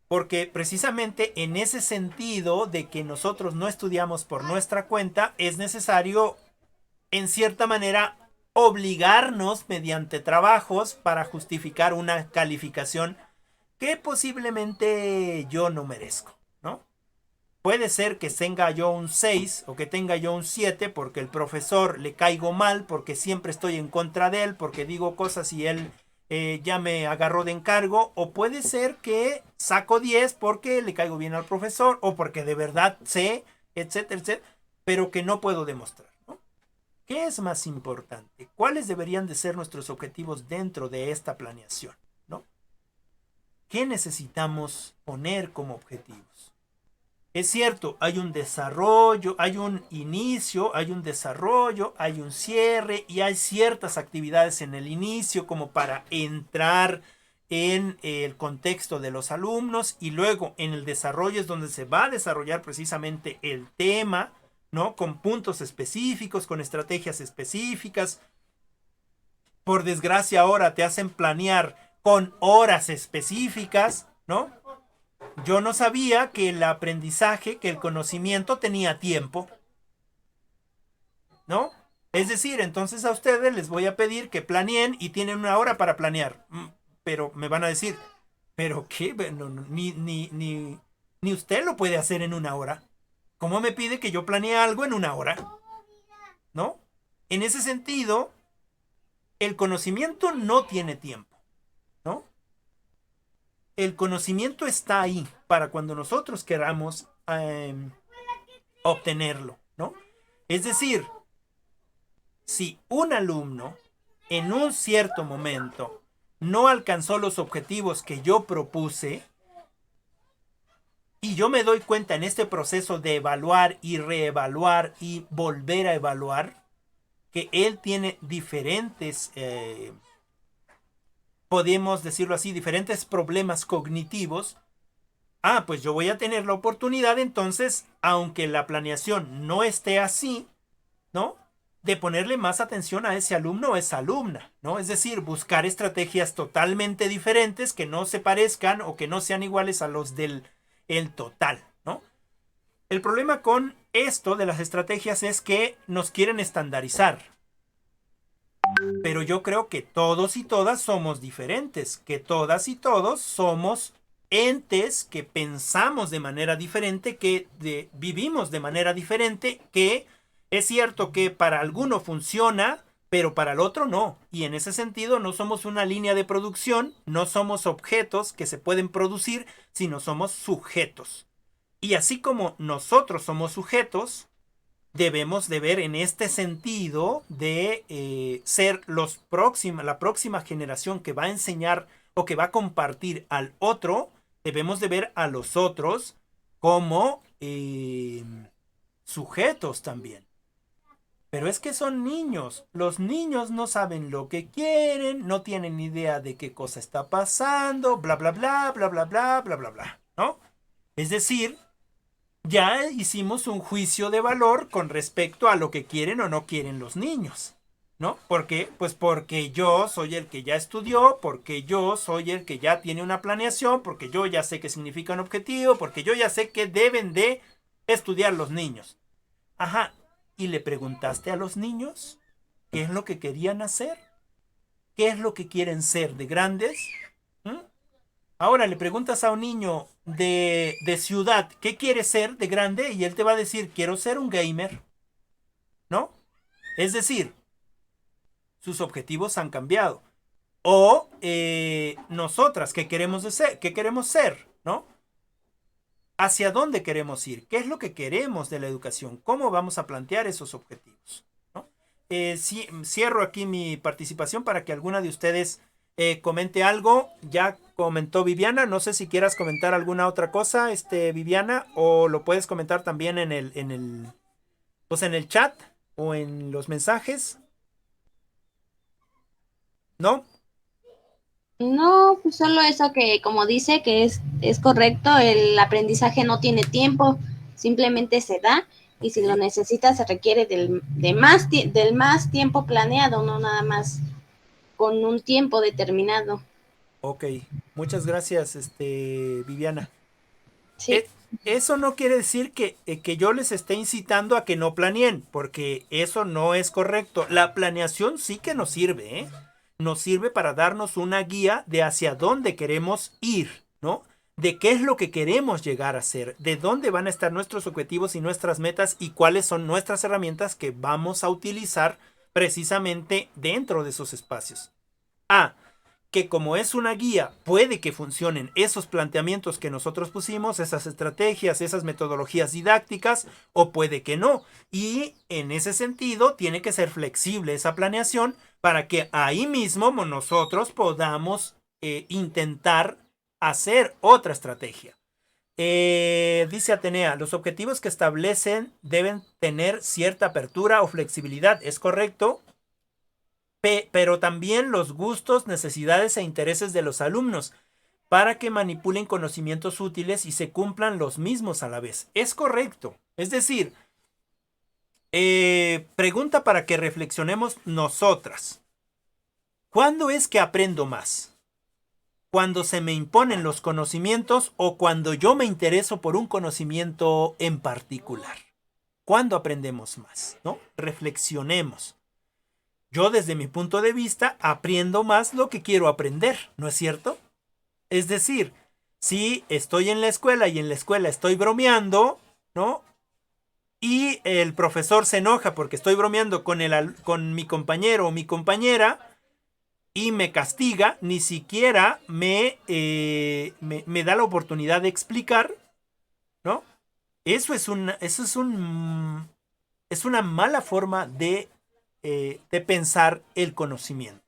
porque precisamente en ese sentido de que nosotros no estudiamos por nuestra cuenta, es necesario, en cierta manera, obligarnos mediante trabajos para justificar una calificación que posiblemente yo no merezco, ¿no? Puede ser que tenga yo un 6 o que tenga yo un 7 porque el profesor le caigo mal, porque siempre estoy en contra de él, porque digo cosas y él ya me agarró de encargo, o puede ser que saco 10 porque le caigo bien al profesor o porque de verdad sé, etcétera, etcétera, pero que no puedo demostrar, ¿no? ¿Qué es más importante? ¿Cuáles deberían de ser nuestros objetivos dentro de esta planeación? ¿Qué necesitamos poner como objetivos? Es cierto, hay un desarrollo, hay un inicio, hay un desarrollo, hay un cierre y hay ciertas actividades en el inicio como para entrar en el contexto de los alumnos, y luego en el desarrollo es donde se va a desarrollar precisamente el tema, ¿no? Con puntos específicos, con estrategias específicas. Por desgracia ahora te hacen planear con horas específicas, ¿no? Yo no sabía que el aprendizaje, que el conocimiento tenía tiempo, ¿no? Es decir, entonces a ustedes les voy a pedir que planeen y tienen una hora para planear. Pero me van a decir, ¿pero qué? No, ni usted lo puede hacer en una hora. ¿Cómo me pide que yo planee algo en una hora? ¿No? En ese sentido, el conocimiento no tiene tiempo, ¿no? El conocimiento está ahí para cuando nosotros queramos obtenerlo, ¿no? Es decir, si un alumno en un cierto momento no alcanzó los objetivos que yo propuse, y yo me doy cuenta en este proceso de evaluar y reevaluar y volver a evaluar, que él tiene diferentes podemos decirlo así, diferentes problemas cognitivos, pues yo voy a tener la oportunidad entonces, aunque la planeación no esté así, ¿no? De ponerle más atención a ese alumno o esa alumna, ¿no? Es decir, buscar estrategias totalmente diferentes que no se parezcan o que no sean iguales a los del el total, ¿no? El problema con esto de las estrategias es que nos quieren estandarizar. Pero yo creo que todos y todas somos diferentes, que todas y todos somos entes que pensamos de manera diferente, que vivimos de manera diferente, que es cierto que para alguno funciona, pero para el otro no. Y en ese sentido no somos una línea de producción, no somos objetos que se pueden producir, sino somos sujetos. Y así como nosotros somos sujetos, debemos de ver en este sentido de ser la próxima generación que va a enseñar o que va a compartir al otro, debemos de ver a los otros como sujetos también. Pero es que son niños. Los niños no saben lo que quieren, no tienen idea de qué cosa está pasando, bla, bla, bla, bla, bla, bla, bla, bla, bla, ¿no? Es decir, ya hicimos un juicio de valor con respecto a lo que quieren o no quieren los niños, ¿no? ¿Por qué? Pues porque yo soy el que ya estudió, porque yo soy el que ya tiene una planeación, porque yo ya sé qué significa un objetivo, porque yo ya sé qué deben de estudiar los niños. Ajá, ¿y le preguntaste a los niños qué es lo que querían hacer? ¿Qué es lo que quieren ser de grandes? ¿Mm? Ahora le preguntas a un niño de ciudad qué quiere ser de grande y él te va a decir, quiero ser un gamer, ¿no? Es decir, sus objetivos han cambiado. O nosotras, ¿qué queremos ser, ¿no? ¿Hacia dónde queremos ir? ¿Qué es lo que queremos de la educación? ¿Cómo vamos a plantear esos objetivos? ¿No? Cierro aquí mi participación para que alguna de ustedes comente algo. Ya comentó Viviana, no sé si quieras comentar alguna otra cosa, Viviana, o lo puedes comentar también pues en el chat o en los mensajes. ¿No? No, pues solo eso que como dice que es correcto, el aprendizaje no tiene tiempo, simplemente se da y si lo necesita se requiere del más tiempo planeado, no nada más con un tiempo determinado. Ok, muchas gracias, Viviana. Sí. Eh, Eso no quiere decir que yo les esté incitando a que no planeen, porque eso no es correcto. La planeación sí que nos sirve, ¿eh? Nos sirve para darnos una guía de hacia dónde queremos ir, ¿no? De qué es lo que queremos llegar a ser, de dónde van a estar nuestros objetivos y nuestras metas y cuáles son nuestras herramientas que vamos a utilizar precisamente dentro de esos espacios. Que como es una guía, puede que funcionen esos planteamientos que nosotros pusimos, esas estrategias, esas metodologías didácticas, o puede que no. Y en ese sentido, tiene que ser flexible esa planeación para que ahí mismo nosotros podamos intentar hacer otra estrategia. Dice Atenea, los objetivos que establecen deben tener cierta apertura o flexibilidad. ¿Es correcto? Pero también los gustos, necesidades e intereses de los alumnos para que manipulen conocimientos útiles y se cumplan los mismos a la vez. Es correcto. Es decir, pregunta para que reflexionemos nosotras. ¿Cuándo es que aprendo más? ¿Cuando se me imponen los conocimientos o cuando yo me intereso por un conocimiento en particular? ¿Cuándo aprendemos más? ¿No? Reflexionemos. Yo desde mi punto de vista aprendo más lo que quiero aprender, ¿no es cierto? Es decir, si estoy en la escuela y en la escuela estoy bromeando, ¿no? Y el profesor se enoja porque estoy bromeando con mi compañero o mi compañera y me castiga, ni siquiera me da la oportunidad de explicar, ¿no? Eso es una mala forma de pensar el conocimiento.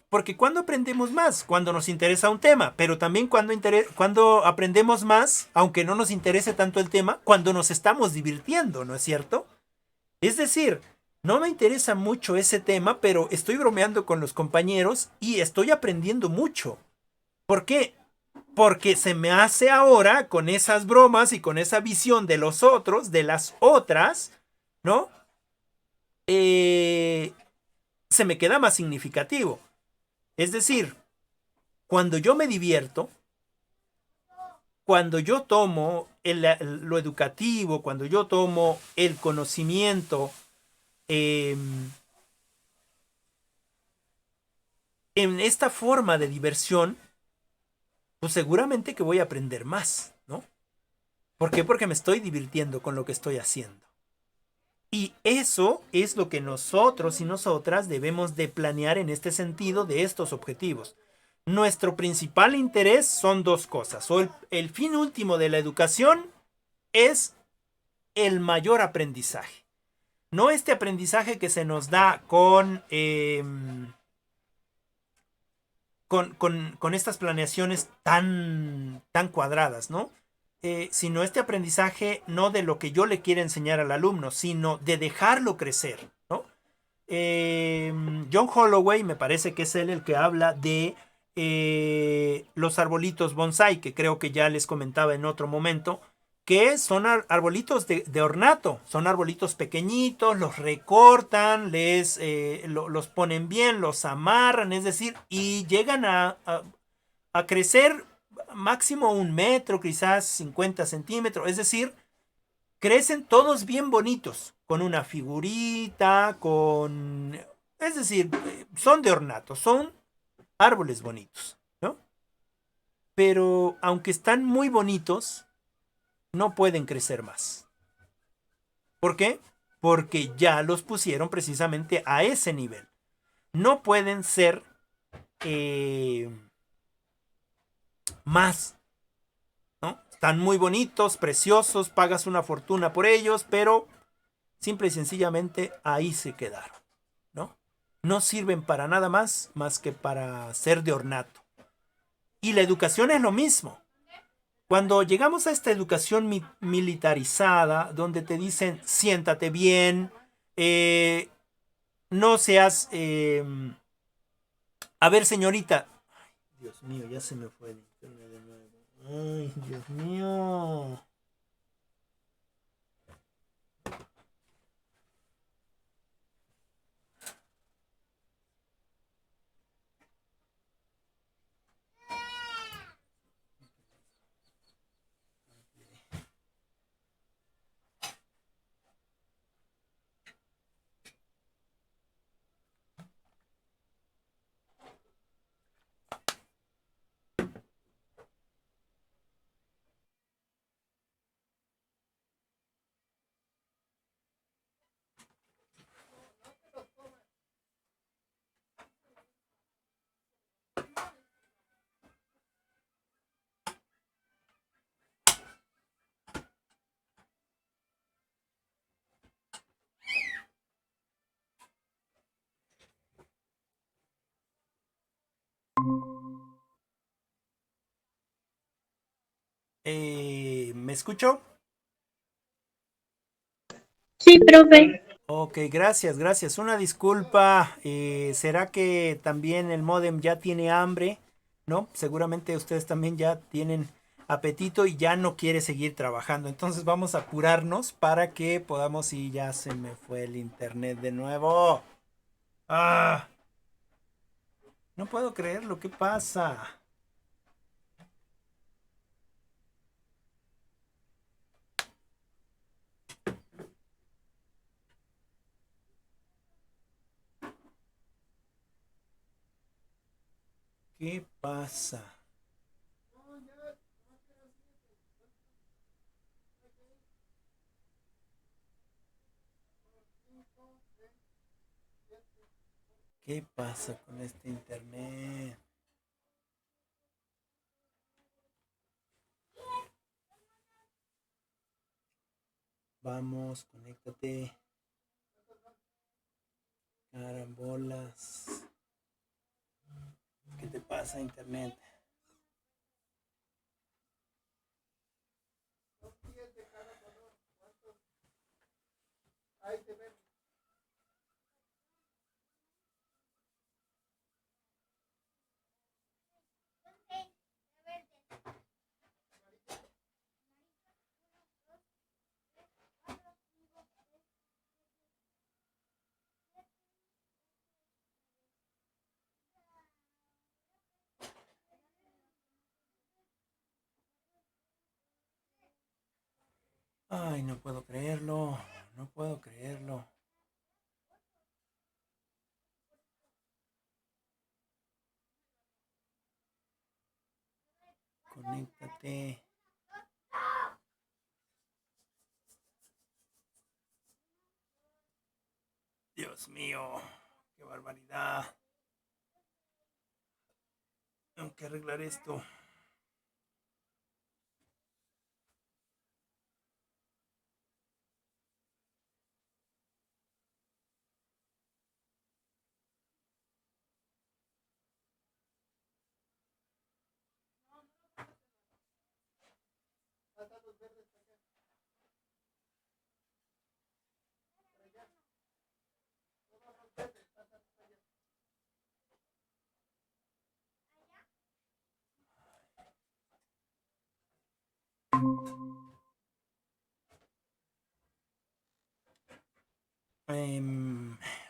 Porque cuando aprendemos más, cuando nos interesa un tema, pero también cuando aprendemos más, aunque no nos interese tanto el tema, cuando nos estamos divirtiendo, ¿no es cierto? Es decir, no me interesa mucho ese tema, pero estoy bromeando con los compañeros y estoy aprendiendo mucho. ¿Por qué? Porque se me hace ahora con esas bromas y con esa visión de los otros, de las otras, ¿no? Se me queda más significativo. Es decir, cuando yo me divierto, cuando yo tomo lo educativo, cuando yo tomo el conocimiento eh, en esta forma de diversión, pues seguramente que voy a aprender más, ¿no? ¿Por qué? Porque me estoy divirtiendo con lo que estoy haciendo. Y eso es lo que nosotros y nosotras debemos de planear en este sentido de estos objetivos. Nuestro principal interés son dos cosas. O el fin último de la educación es el mayor aprendizaje. No este aprendizaje que se nos da con estas planeaciones tan cuadradas, ¿no? Sino este aprendizaje no de lo que yo le quiero enseñar al alumno, sino de dejarlo crecer, ¿no? John Holloway, me parece que es él el que habla de los arbolitos bonsai, que creo que ya les comentaba en otro momento, que son arbolitos de ornato, son arbolitos pequeñitos, los recortan, los ponen bien, los amarran, es decir, y llegan a crecer máximo 1 metro, quizás 50 centímetros, es decir, crecen todos bien bonitos, con una figurita, es decir, son de ornato, son árboles bonitos, ¿no? Pero aunque están muy bonitos, no pueden crecer más. ¿Por qué? Porque ya los pusieron precisamente a ese nivel. No pueden ser más, ¿no? Están muy bonitos, preciosos, pagas una fortuna por ellos, pero simple y sencillamente ahí se quedaron, ¿no? No sirven para nada más que para ser de ornato. Y la educación es lo mismo. Cuando llegamos a esta educación militarizada, donde te dicen siéntate bien, no seas... a ver, señorita. Ay, Dios mío, ya se me fue el internet de nuevo. Ay, Dios mío. ¿Me escucho? Sí, profe. Ok, gracias, gracias. Una disculpa. ¿Será que también el módem ya tiene hambre? ¿No? Seguramente ustedes también ya tienen apetito y ya no quiere seguir trabajando. Entonces vamos a apurarnos para que podamos... Y ya se me fue el internet de nuevo. ¡Ah! No puedo creer lo que pasa. ¿Qué pasa? ¿Qué pasa con este internet? Vamos, conéctate. Carambolas. ¿Qué te pasa, internet? Ay, no puedo creerlo. No puedo creerlo. Conéctate. Dios mío, qué barbaridad. Tengo que arreglar esto.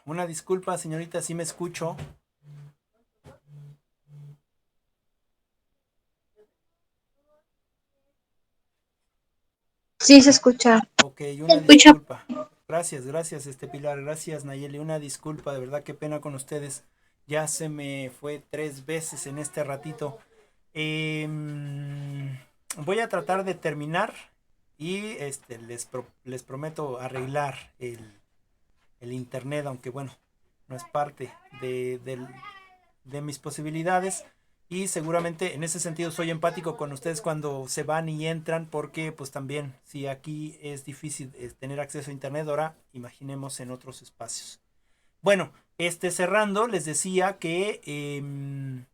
Una disculpa, señorita, si me escucho. Sí, se escucha. Ok, una escucha. disculpa. Gracias, Pilar. Gracias, Nayeli. Una disculpa, de verdad, qué pena con ustedes. Ya se me fue 3 veces en este ratito. Voy a tratar de terminar y les prometo arreglar el internet, aunque bueno, no es parte de mis posibilidades. Y seguramente en ese sentido soy empático con ustedes cuando se van y entran, porque pues también si aquí es difícil tener acceso a internet, ahora imaginemos en otros espacios. Bueno, cerrando, les decía que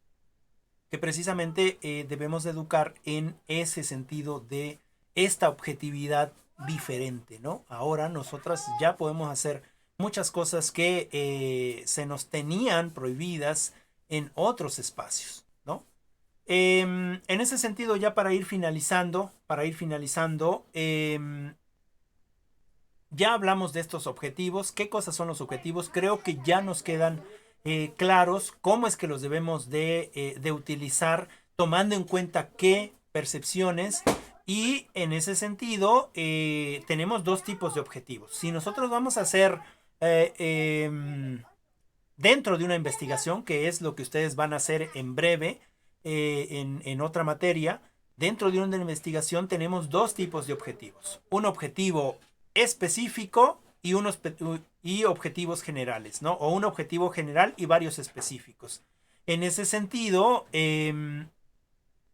precisamente debemos de educar en ese sentido de esta objetividad diferente, ¿no? Ahora nosotras ya podemos hacer muchas cosas que se nos tenían prohibidas en otros espacios, ¿no? En ese sentido, ya para ir finalizando, ya hablamos de estos objetivos. ¿Qué cosas son los objetivos? Creo que ya nos quedan claros cómo es que los debemos de utilizar, tomando en cuenta qué percepciones. Y en ese sentido, tenemos 2 tipos de objetivos. Si nosotros vamos a hacer dentro de una investigación, que es lo que ustedes van a hacer en breve en otra materia, dentro de una investigación tenemos 2 tipos de objetivos. Un objetivo específico y objetivos generales, ¿no? O un objetivo general y varios específicos. En ese sentido,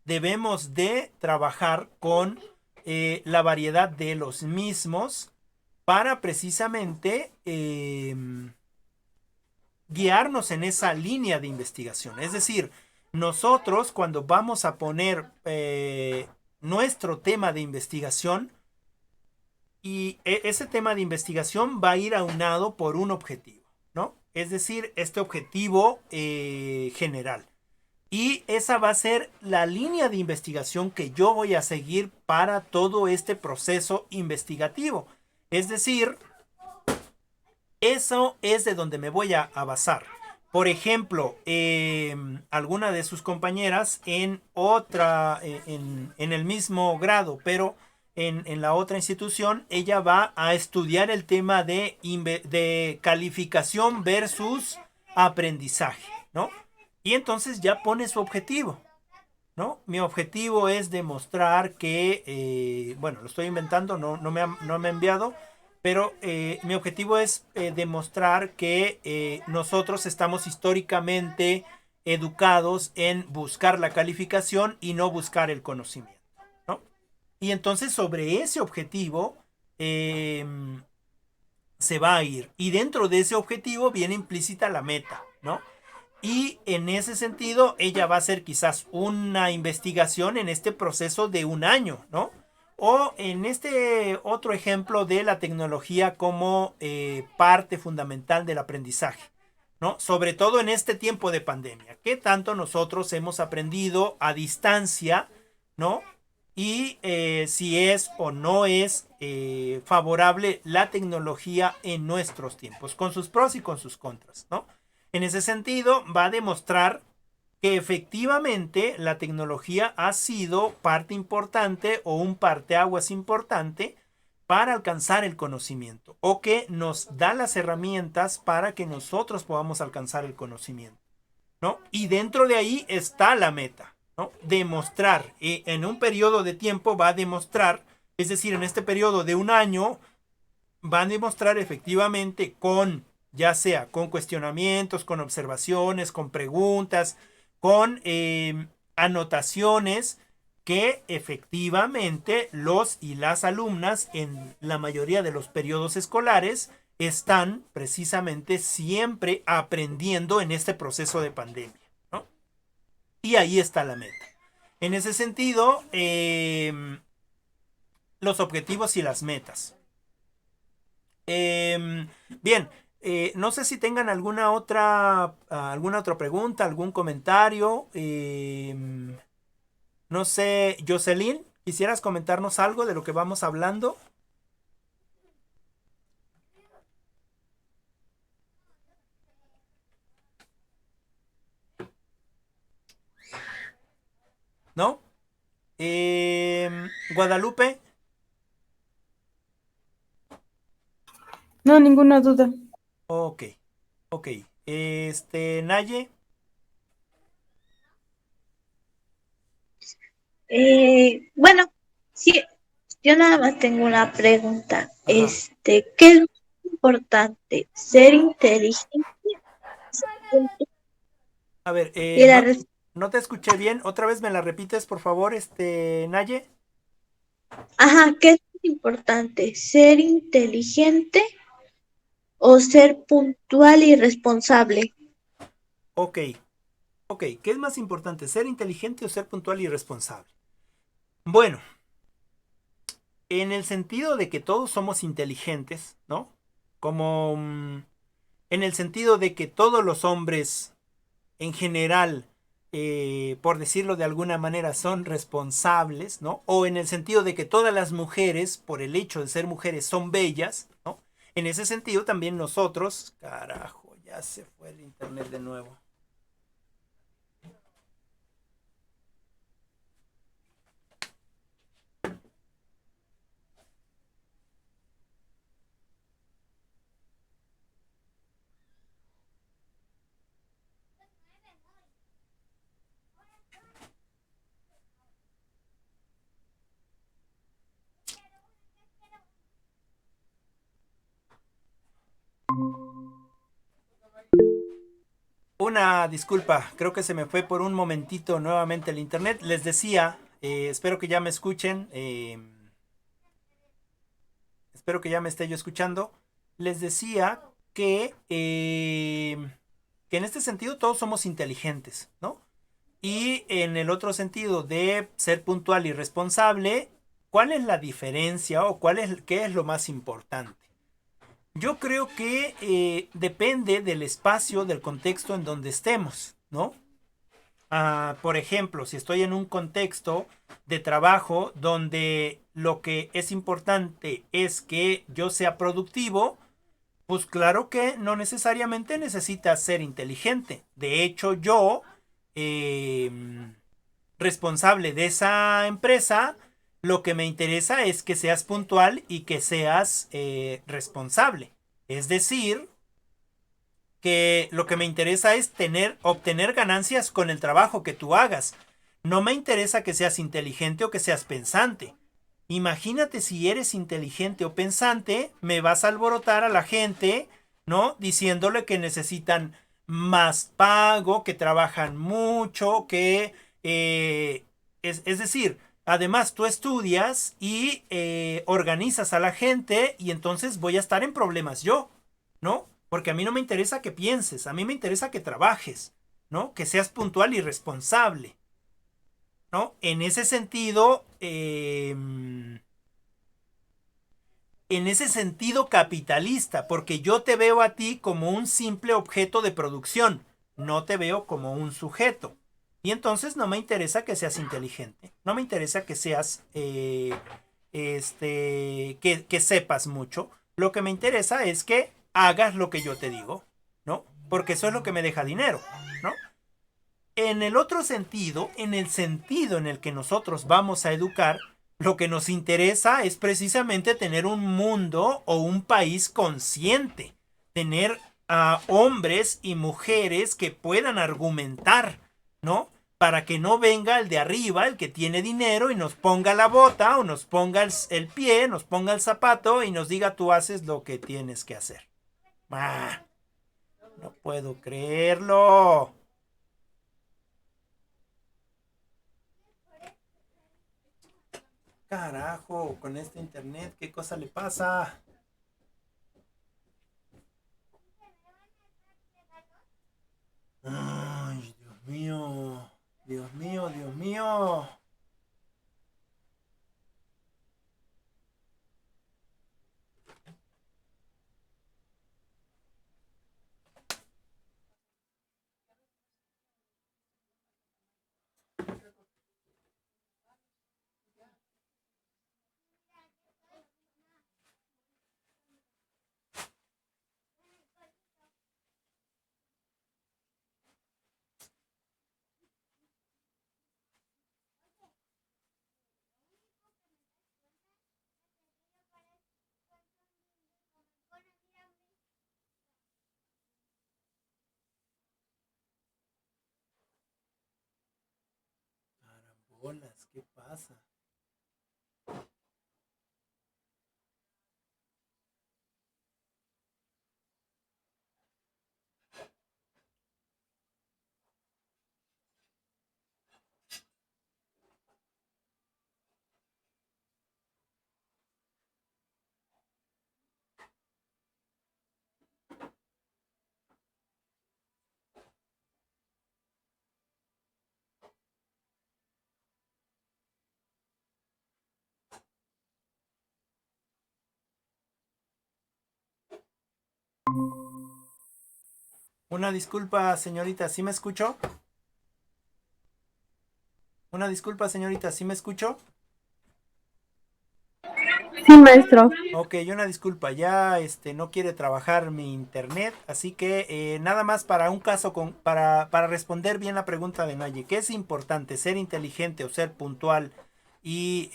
debemos de trabajar con la variedad de los mismos para precisamente guiarnos en esa línea de investigación. Es decir, nosotros cuando vamos a poner nuestro tema de investigación, y ese tema de investigación va a ir aunado por un objetivo, ¿no? Es decir, este objetivo general. Y esa va a ser la línea de investigación que yo voy a seguir para todo este proceso investigativo. Es decir, eso es de donde me voy a basar. Por ejemplo, alguna de sus compañeras en el mismo grado, pero en la otra institución, ella va a estudiar el tema de calificación versus aprendizaje, ¿no? Y entonces ya pone su objetivo, ¿no? Mi objetivo es demostrar que, bueno, lo estoy inventando, no me ha enviado, pero mi objetivo es demostrar que nosotros estamos históricamente educados en buscar la calificación y no buscar el conocimiento, ¿no? Y entonces sobre ese objetivo se va a ir. Y dentro de ese objetivo viene implícita la meta, ¿no? Y en ese sentido, ella va a hacer quizás una investigación en este proceso de 1 año, ¿no? O en este otro ejemplo de la tecnología como parte fundamental del aprendizaje, ¿no? Sobre todo en este tiempo de pandemia. ¿Qué tanto nosotros hemos aprendido a distancia, ¿no? Y si es o no es favorable la tecnología en nuestros tiempos, con sus pros y con sus contras, ¿no? En ese sentido, va a demostrar que efectivamente la tecnología ha sido parte importante o un parteaguas importante para alcanzar el conocimiento o que nos da las herramientas para que nosotros podamos alcanzar el conocimiento, ¿no? Y dentro de ahí está la meta, ¿no? Demostrar, en un periodo de tiempo va a demostrar, es decir, en este periodo de un año, va a demostrar efectivamente con, ya sea con cuestionamientos, con observaciones, con preguntas, con anotaciones, que efectivamente los y las alumnas en la mayoría de los periodos escolares están precisamente siempre aprendiendo en este proceso de pandemia, ¿no? Y ahí está la meta. En ese sentido, los objetivos y las metas. Bien, no sé si tengan alguna otra pregunta, algún comentario. No sé, Jocelyn, ¿quisieras comentarnos algo de lo que vamos hablando? ¿No? Guadalupe. No, ninguna duda. Ok. Naye. Bueno, sí, yo nada más tengo una pregunta. Ajá. ¿Qué es más importante? ¿Ser inteligente? A ver, Y la res- no te escuché bien. Otra vez me la repites, por favor, Naye. Ajá, ¿qué es más importante? ¿Ser inteligente o ser puntual y responsable? Ok. ¿Qué es más importante, ser inteligente o ser puntual y responsable? Bueno, en el sentido de que todos somos inteligentes, ¿no? Como en el sentido de que todos los hombres en general, por decirlo de alguna manera, son responsables, ¿no? O en el sentido de que todas las mujeres, por el hecho de ser mujeres, son bellas, ¿no? En ese sentido también nosotros, carajo, ya se fue el internet de nuevo. Una disculpa, creo que se me fue por un momentito nuevamente el internet. Les decía, espero que ya me escuchen, espero que ya me esté yo escuchando. Les decía que en este sentido todos somos inteligentes, ¿no? Y en el otro sentido de ser puntual y responsable, ¿cuál es la diferencia o qué es lo más importante? Yo creo que depende del espacio, del contexto en donde estemos, ¿no? Por ejemplo, si estoy en un contexto de trabajo donde lo que es importante es que yo sea productivo, pues claro que no necesariamente necesitas ser inteligente. De hecho, yo, eh, responsable de esa empresa, lo que me interesa es que seas puntual y que seas responsable. Es decir, que lo que me interesa es obtener ganancias con el trabajo que tú hagas. No me interesa que seas inteligente o que seas pensante. Imagínate si eres inteligente o pensante, me vas a alborotar a la gente, ¿no? Diciéndole que necesitan más pago, que trabajan mucho, que... es decir, además tú estudias y organizas a la gente y entonces voy a estar en problemas yo, ¿no? Porque a mí no me interesa que pienses, a mí me interesa que trabajes, ¿no? Que seas puntual y responsable, ¿no? En ese sentido, en ese sentido capitalista, porque yo te veo a ti como un simple objeto de producción, no te veo como un sujeto. Y entonces no me interesa que seas inteligente, no me interesa que seas, que sepas mucho. Lo que me interesa es que hagas lo que yo te digo, ¿no? Porque eso es lo que me deja dinero, ¿no? En el otro sentido, en el sentido en el que nosotros vamos a educar, Lo que nos interesa es precisamente tener un mundo o un país consciente, tener a hombres y mujeres que puedan argumentar, ¿no? Para que no venga el de arriba, el que tiene dinero, y nos ponga la bota o nos ponga el pie, nos ponga el zapato y nos diga tú haces lo que tienes que hacer. ¡Ah! No puedo creerlo. Carajo, con este internet, ¿qué cosa le pasa? Ay, Dios mío, Dios mío, Dios mío. Carambolas, ¿qué pasa? Una disculpa, señorita, ¿sí me escuchó? Una disculpa, señorita, ¿sí me escuchó? Sí, maestro. Ok, una disculpa, ya no quiere trabajar mi internet, así que nada más para un caso para responder bien la pregunta de Naye, ¿qué es importante, ser inteligente o ser puntual? Y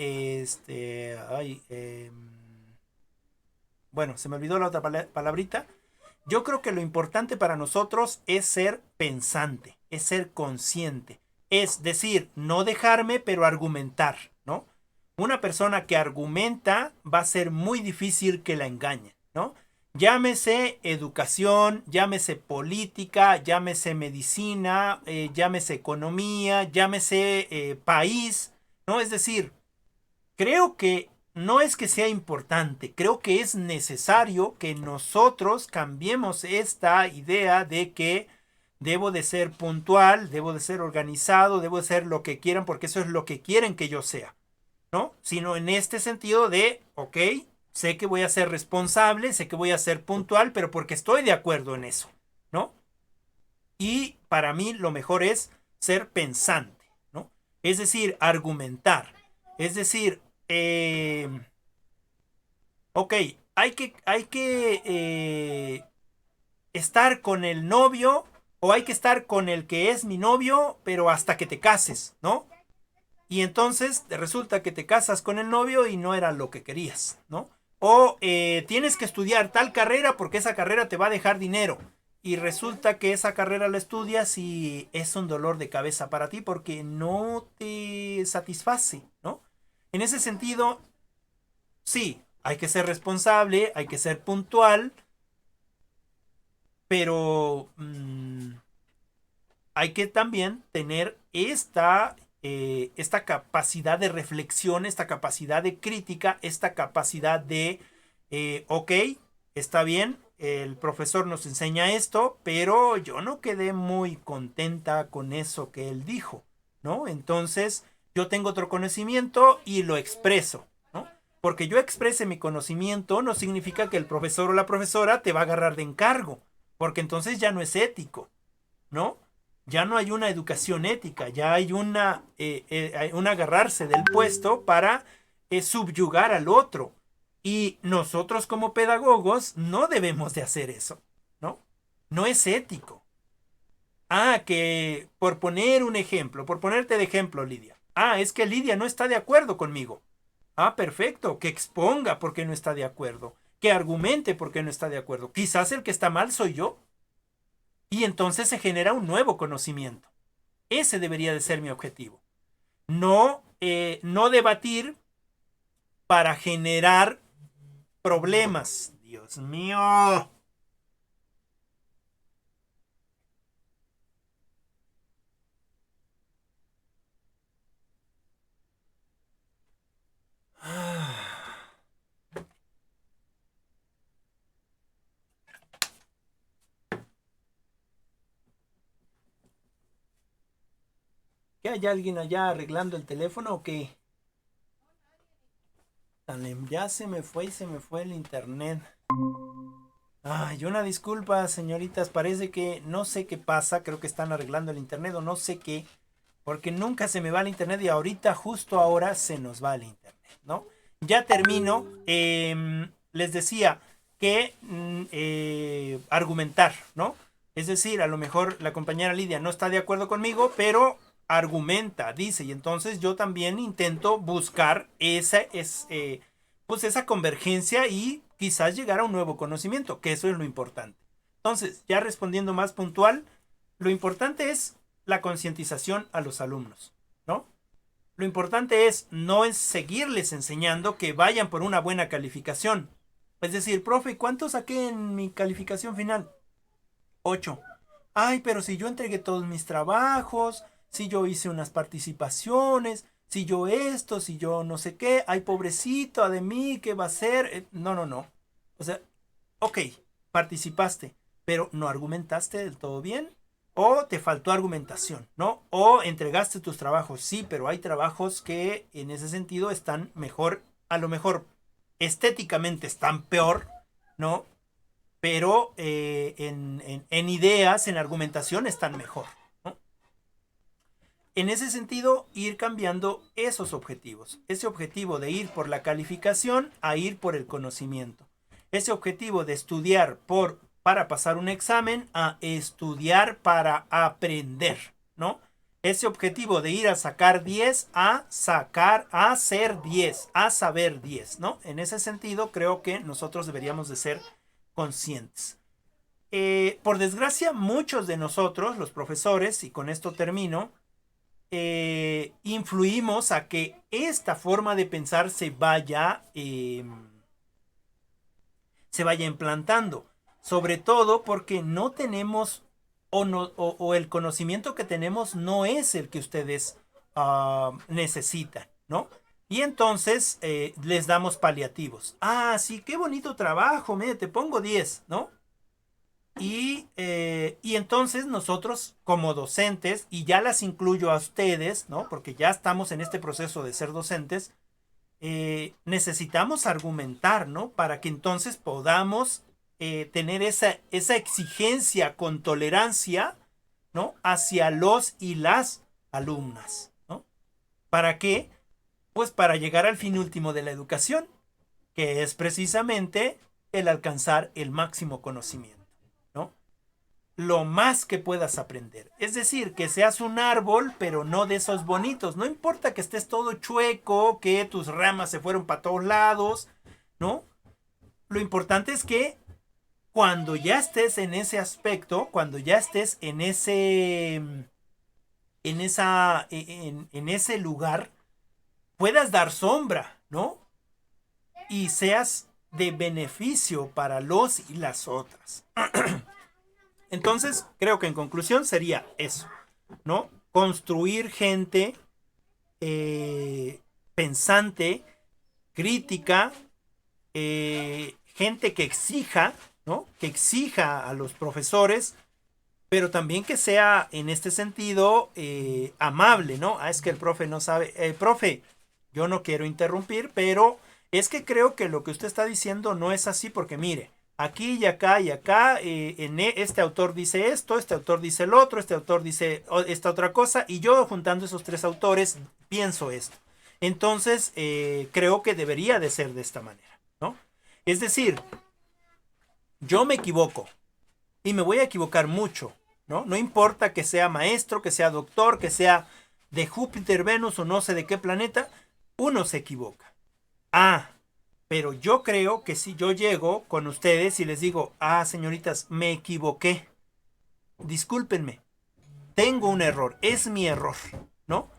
bueno, se me olvidó la otra palabrita. Yo creo que lo importante para nosotros es ser pensante, es ser consciente, es decir, no dejarme, pero argumentar, ¿no? Una persona que argumenta va a ser muy difícil que la engañen, ¿no? Llámese educación, llámese política, llámese medicina, llámese economía, llámese país, ¿no? Es decir, creo que no es que sea importante, creo que es necesario que nosotros cambiemos esta idea de que debo de ser puntual, debo de ser organizado, debo de ser lo que quieran porque eso es lo que quieren que yo sea, ¿no? Sino en este sentido de, ok, sé que voy a ser responsable, sé que voy a ser puntual, pero porque estoy de acuerdo en eso, ¿no? Y para mí lo mejor es ser pensante, ¿no? Es decir, argumentar, es decir, ok, hay que estar con el novio o hay que estar con el que es mi novio, pero hasta que te cases, ¿no? Y entonces resulta que te casas con el novio y no era lo que querías, ¿no? O tienes que estudiar tal carrera porque esa carrera te va a dejar dinero. Y resulta que esa carrera la estudias y es un dolor de cabeza para ti porque no te satisface, ¿no? En ese sentido, sí, hay que ser responsable, hay que ser puntual, pero hay que también tener esta capacidad de reflexión, esta capacidad de crítica, esta capacidad de, ok, está bien, el profesor nos enseña esto, pero yo no quedé muy contenta con eso que él dijo, ¿no? Entonces, yo tengo otro conocimiento y lo expreso, ¿no? Porque yo exprese mi conocimiento no significa que el profesor o la profesora te va a agarrar de encargo, porque entonces ya no es ético, ¿no? Ya no hay una educación ética, ya hay hay un agarrarse del puesto para subyugar al otro. Y nosotros como pedagogos no debemos de hacer eso, ¿no? No es ético. Ah, que por poner un ejemplo, por ponerte de ejemplo, Lidia. Ah, es que Lidia no está de acuerdo conmigo. Ah, perfecto, que exponga por qué no está de acuerdo, que argumente por qué no está de acuerdo. Quizás el que está mal soy yo. Y entonces se genera un nuevo conocimiento. Ese debería de ser mi objetivo. No, no debatir para generar problemas. Dios mío. ¿Qué hay alguien allá arreglando el teléfono o qué? Ya se me fue el internet. Ay, una disculpa, señoritas. Parece que no sé qué pasa. Creo que están arreglando el internet o no sé qué. Porque nunca se me va el internet y ahorita, justo ahora, se nos va el internet, ¿no? Ya termino. Les decía que argumentar, ¿no? Es decir, a lo mejor la compañera Lidia no está de acuerdo conmigo, pero argumenta, dice, y entonces yo también intento buscar pues esa convergencia y quizás llegar a un nuevo conocimiento, que eso es lo importante. Entonces, ya respondiendo más puntual, lo importante es la concientización a los alumnos, ¿no? Lo importante no es seguirles enseñando que vayan por una buena calificación. Es decir, profe, ¿cuánto saqué en mi calificación final? 8. Ay, pero si yo entregué todos mis trabajos, si yo hice unas participaciones, si yo esto, si yo no sé qué, ay, pobrecito de mí, ¿qué va a hacer? No. O sea, ok, participaste, pero no argumentaste del todo bien. O te faltó argumentación, ¿no? O entregaste tus trabajos, sí, pero hay trabajos que en ese sentido están mejor, a lo mejor estéticamente están peor, ¿no? Pero en ideas, en argumentación están mejor, ¿no? En ese sentido, ir cambiando esos objetivos. Ese objetivo de ir por la calificación a ir por el conocimiento. Ese objetivo de estudiar para pasar un examen a estudiar para aprender, ¿no? Ese objetivo de ir a sacar 10 a ser 10, a saber 10, ¿no? En ese sentido, creo que nosotros deberíamos de ser conscientes. Por desgracia, muchos de nosotros, los profesores, y con esto termino, influimos a que esta forma de pensar se vaya implantando. Sobre todo porque no tenemos o el conocimiento que tenemos no es el que ustedes necesitan, ¿no? Y entonces les damos paliativos. Ah, sí, qué bonito trabajo, mire, te pongo 10, ¿no? Y entonces nosotros como docentes, y ya las incluyo a ustedes, ¿no? Porque ya estamos en este proceso de ser docentes, necesitamos argumentar, ¿no? Para que entonces podamos tener esa exigencia con tolerancia, ¿no? Hacia los y las alumnas, ¿no? ¿Para qué? Pues para llegar al fin último de la educación, que es precisamente el alcanzar el máximo conocimiento, ¿no? Lo más que puedas aprender. Es decir, que seas un árbol, pero no de esos bonitos. No importa que estés todo chueco, que tus ramas se fueron para todos lados, ¿no? Lo importante es que cuando ya estés en ese aspecto, cuando ya estés en ese lugar, puedas dar sombra, ¿no? Y seas de beneficio para los y las otras. Entonces, creo que en conclusión sería eso, ¿no? Construir gente pensante, crítica, gente que exija, ¿no? Que exija a los profesores, pero también que sea en este sentido amable, ¿no? Ah, es que el profe no sabe. Profe, yo no quiero interrumpir, pero es que creo que lo que usted está diciendo no es así porque mire, aquí y acá, este autor dice esto, este autor dice el otro, este autor dice esta otra cosa, y yo juntando esos tres autores pienso esto. Entonces, creo que debería de ser de esta manera, ¿no? Es decir, yo me equivoco y me voy a equivocar mucho, ¿no? No importa que sea maestro, que sea doctor, que sea de Júpiter, Venus o no sé de qué planeta, uno se equivoca. Ah, pero yo creo que si yo llego con ustedes y les digo, señoritas, me equivoqué, discúlpenme, tengo un error, es mi error, ¿no?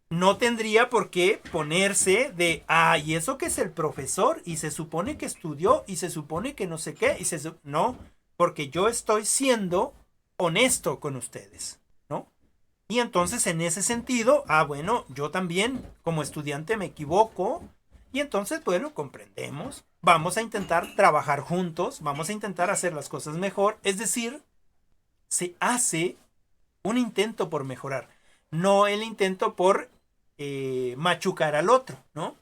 No tendría por qué ponerse de, y eso que es el profesor, y se supone que estudió, y se supone que no sé qué, no, porque yo estoy siendo honesto con ustedes, ¿no? Y entonces en ese sentido, bueno, yo también como estudiante me equivoco, y entonces, bueno, comprendemos, vamos a intentar trabajar juntos, vamos a intentar hacer las cosas mejor, es decir, se hace un intento por mejorar, no el intento por machucar al otro, ¿no?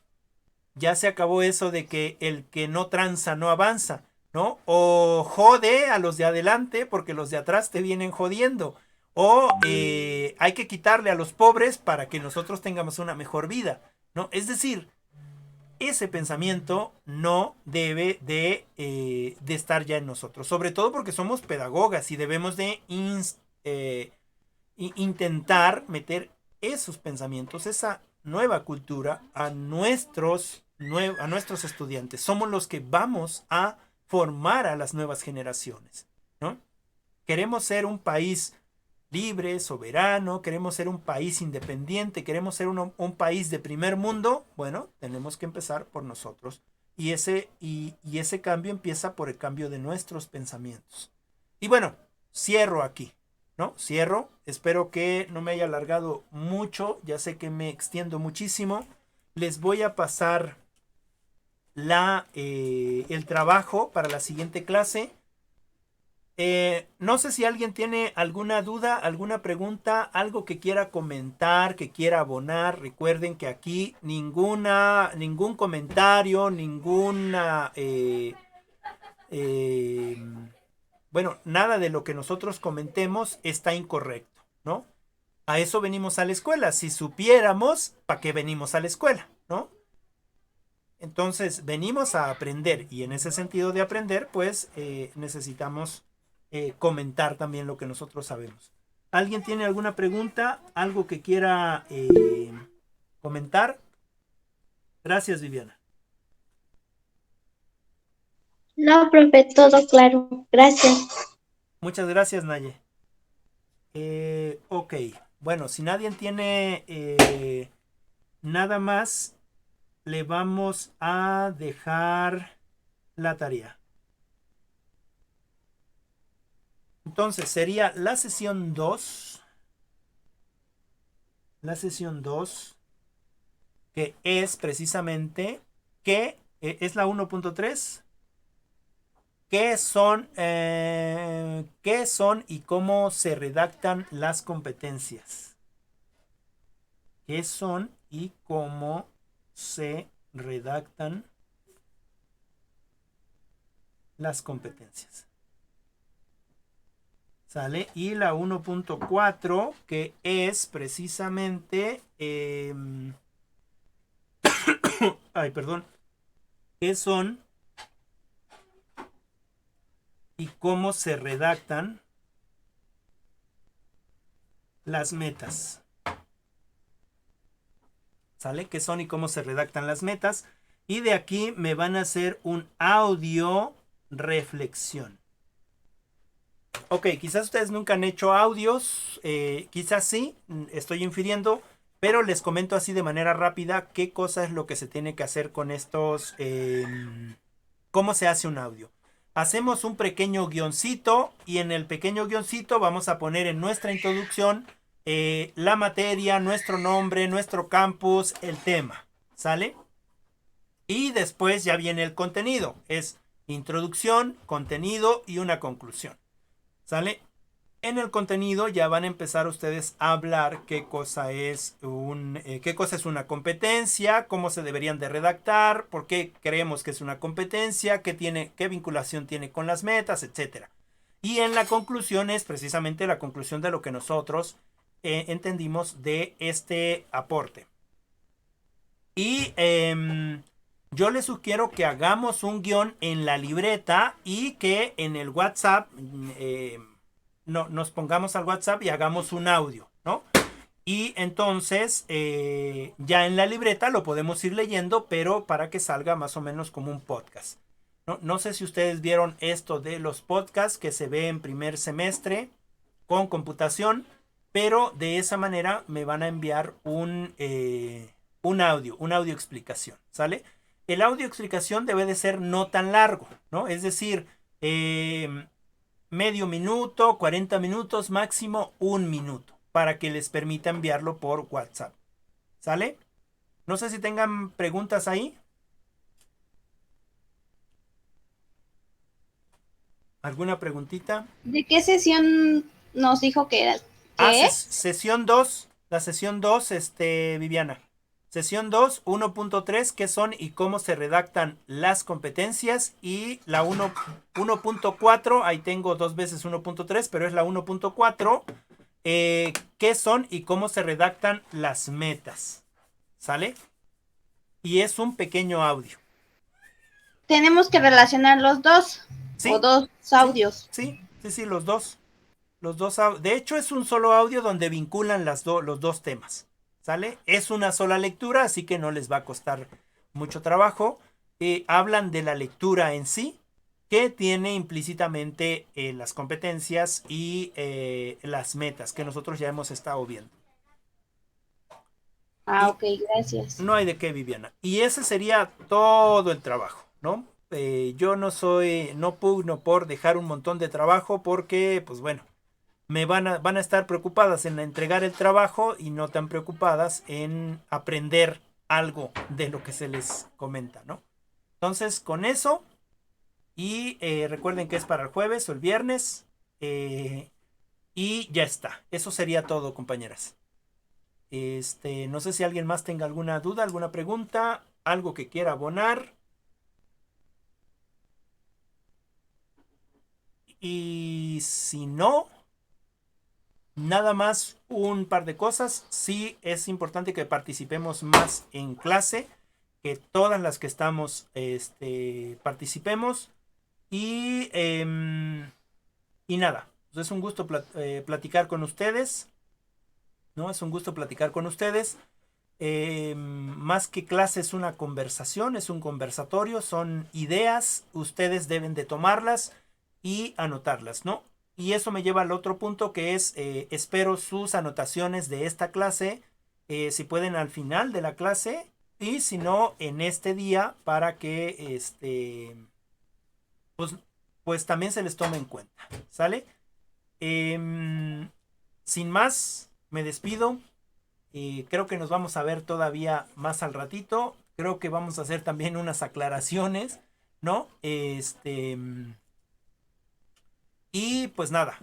Ya se acabó eso de que el que no tranza no avanza, ¿no? O jode a los de adelante porque los de atrás te vienen jodiendo. O hay que quitarle a los pobres para que nosotros tengamos una mejor vida, ¿no? Es decir, ese pensamiento no debe de estar ya en nosotros, sobre todo porque somos pedagogas y debemos de intentar meter esos pensamientos, esa nueva cultura a nuestros estudiantes. Somos los que vamos a formar a las nuevas generaciones, ¿no? Queremos ser un país libre, soberano, queremos ser un país independiente, queremos ser un país de primer mundo. Bueno, tenemos que empezar por nosotros. Y ese cambio empieza por el cambio de nuestros pensamientos. Y bueno, cierro aquí, ¿no? Cierro. Espero que no me haya alargado mucho. Ya sé que me extiendo muchísimo. Les voy a pasar el trabajo para la siguiente clase. No sé si alguien tiene alguna duda, alguna pregunta, algo que quiera comentar, que quiera abonar. Recuerden que aquí ningún comentario, bueno, nada de lo que nosotros comentemos está incorrecto, ¿no? A eso venimos a la escuela. Si supiéramos, ¿para qué venimos a la escuela, no? Entonces, venimos a aprender y en ese sentido de aprender, pues necesitamos comentar también lo que nosotros sabemos. ¿Alguien tiene alguna pregunta? ¿Algo que quiera comentar? Gracias, Viviana. No, profe, todo claro. Gracias. Muchas gracias, Naye. Ok, bueno, si nadie tiene nada más, le vamos a dejar la tarea. Entonces sería la sesión 2. La sesión 2, que es precisamente, que es la 1.3. ¿Qué son y cómo se redactan las competencias? ¿Qué son y cómo se redactan las competencias? ¿Sale? Y la 1.4, que es precisamente ¿qué son y cómo se redactan las metas? ¿Sale? ¿Qué son y cómo se redactan las metas? Y de aquí me van a hacer un audio reflexión. Ok, quizás ustedes nunca han hecho audios, quizás sí, estoy infiriendo, pero les comento así de manera rápida qué cosa es lo que se tiene que hacer con estos, cómo se hace un audio. Hacemos un pequeño guioncito y en el pequeño guioncito vamos a poner en nuestra introducción la materia, nuestro nombre, nuestro campus, el tema, ¿sale? Y después ya viene el contenido, es introducción, contenido y una conclusión. ¿Sale? En el contenido ya van a empezar ustedes a hablar qué cosa es una competencia, cómo se deberían de redactar, por qué creemos que es una competencia, qué vinculación tiene con las metas, etc. Y en la conclusión es precisamente la conclusión de lo que nosotros entendimos de este aporte. Y yo les sugiero que hagamos un guión en la libreta y que en el WhatsApp nos pongamos al WhatsApp y hagamos un audio, ¿no? Y entonces ya en la libreta lo podemos ir leyendo, pero para que salga más o menos como un podcast. No sé si ustedes vieron esto de los podcasts que se ve en primer semestre con computación, pero de esa manera me van a enviar un audio explicación, ¿sale? El audio explicación debe de ser no tan largo, ¿no? Es decir, medio minuto, 40 minutos, máximo un minuto, para que les permita enviarlo por WhatsApp, ¿sale? No sé si tengan preguntas ahí. ¿Alguna preguntita? ¿De qué sesión nos dijo que era? ¿Qué es? Sesión 2, la sesión 2, Viviana. Sesión 2, 1.3, ¿qué son y cómo se redactan las competencias? Y la 1.4, ahí tengo dos veces 1.3, pero es la 1.4, ¿qué son y cómo se redactan las metas? ¿Sale? Y es un pequeño audio. Tenemos que relacionar los dos. ¿Sí? O dos audios. Sí, los dos. De hecho, es un solo audio donde vinculan los dos temas. ¿Sale? Es una sola lectura, así que no les va a costar mucho trabajo. Hablan de la lectura en sí, que tiene implícitamente las competencias y las metas que nosotros ya hemos estado viendo. Ok, gracias. No hay de qué, Viviana. Y ese sería todo el trabajo, ¿no? Yo no pugno por dejar un montón de trabajo porque, pues bueno, van a estar preocupadas en entregar el trabajo y no tan preocupadas en aprender algo de lo que se les comenta, ¿no? Entonces, con eso, y recuerden que es para el jueves o el viernes, y ya está. Eso sería todo, compañeras. No sé si alguien más tenga alguna duda, alguna pregunta, algo que quiera abonar. Y si no, nada más un par de cosas. Sí es importante que participemos más en clase, que todas las que estamos participemos. Y nada, pues es un gusto platicar con ustedes. ¿No? Es un gusto platicar con ustedes. Más que clase es una conversación, es un conversatorio, son ideas, ustedes deben de tomarlas y anotarlas, ¿no? Y eso me lleva al otro punto que es, espero sus anotaciones de esta clase, si pueden al final de la clase y si no en este día para que pues también se les tome en cuenta, ¿sale? Sin más, me despido. Creo que nos vamos a ver todavía más al ratito. Creo que vamos a hacer también unas aclaraciones, ¿no? Y pues nada,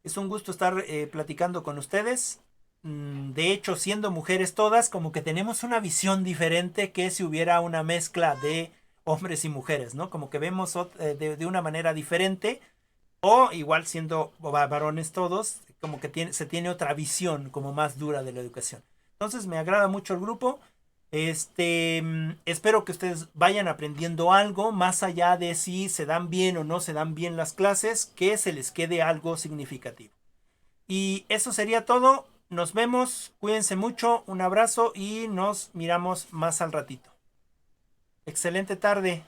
es un gusto estar platicando con ustedes. De hecho, siendo mujeres todas, como que tenemos una visión diferente que si hubiera una mezcla de hombres y mujeres, ¿no? Como que vemos de una manera diferente. O igual siendo varones todos, como que se tiene otra visión como más dura de la educación. Entonces me agrada mucho el grupo. Espero que ustedes vayan aprendiendo algo más allá de si se dan bien o no se dan bien las clases, que se les quede algo significativo. Y eso sería todo. Nos vemos, cuídense mucho, un abrazo y nos miramos más al ratito. Excelente tarde.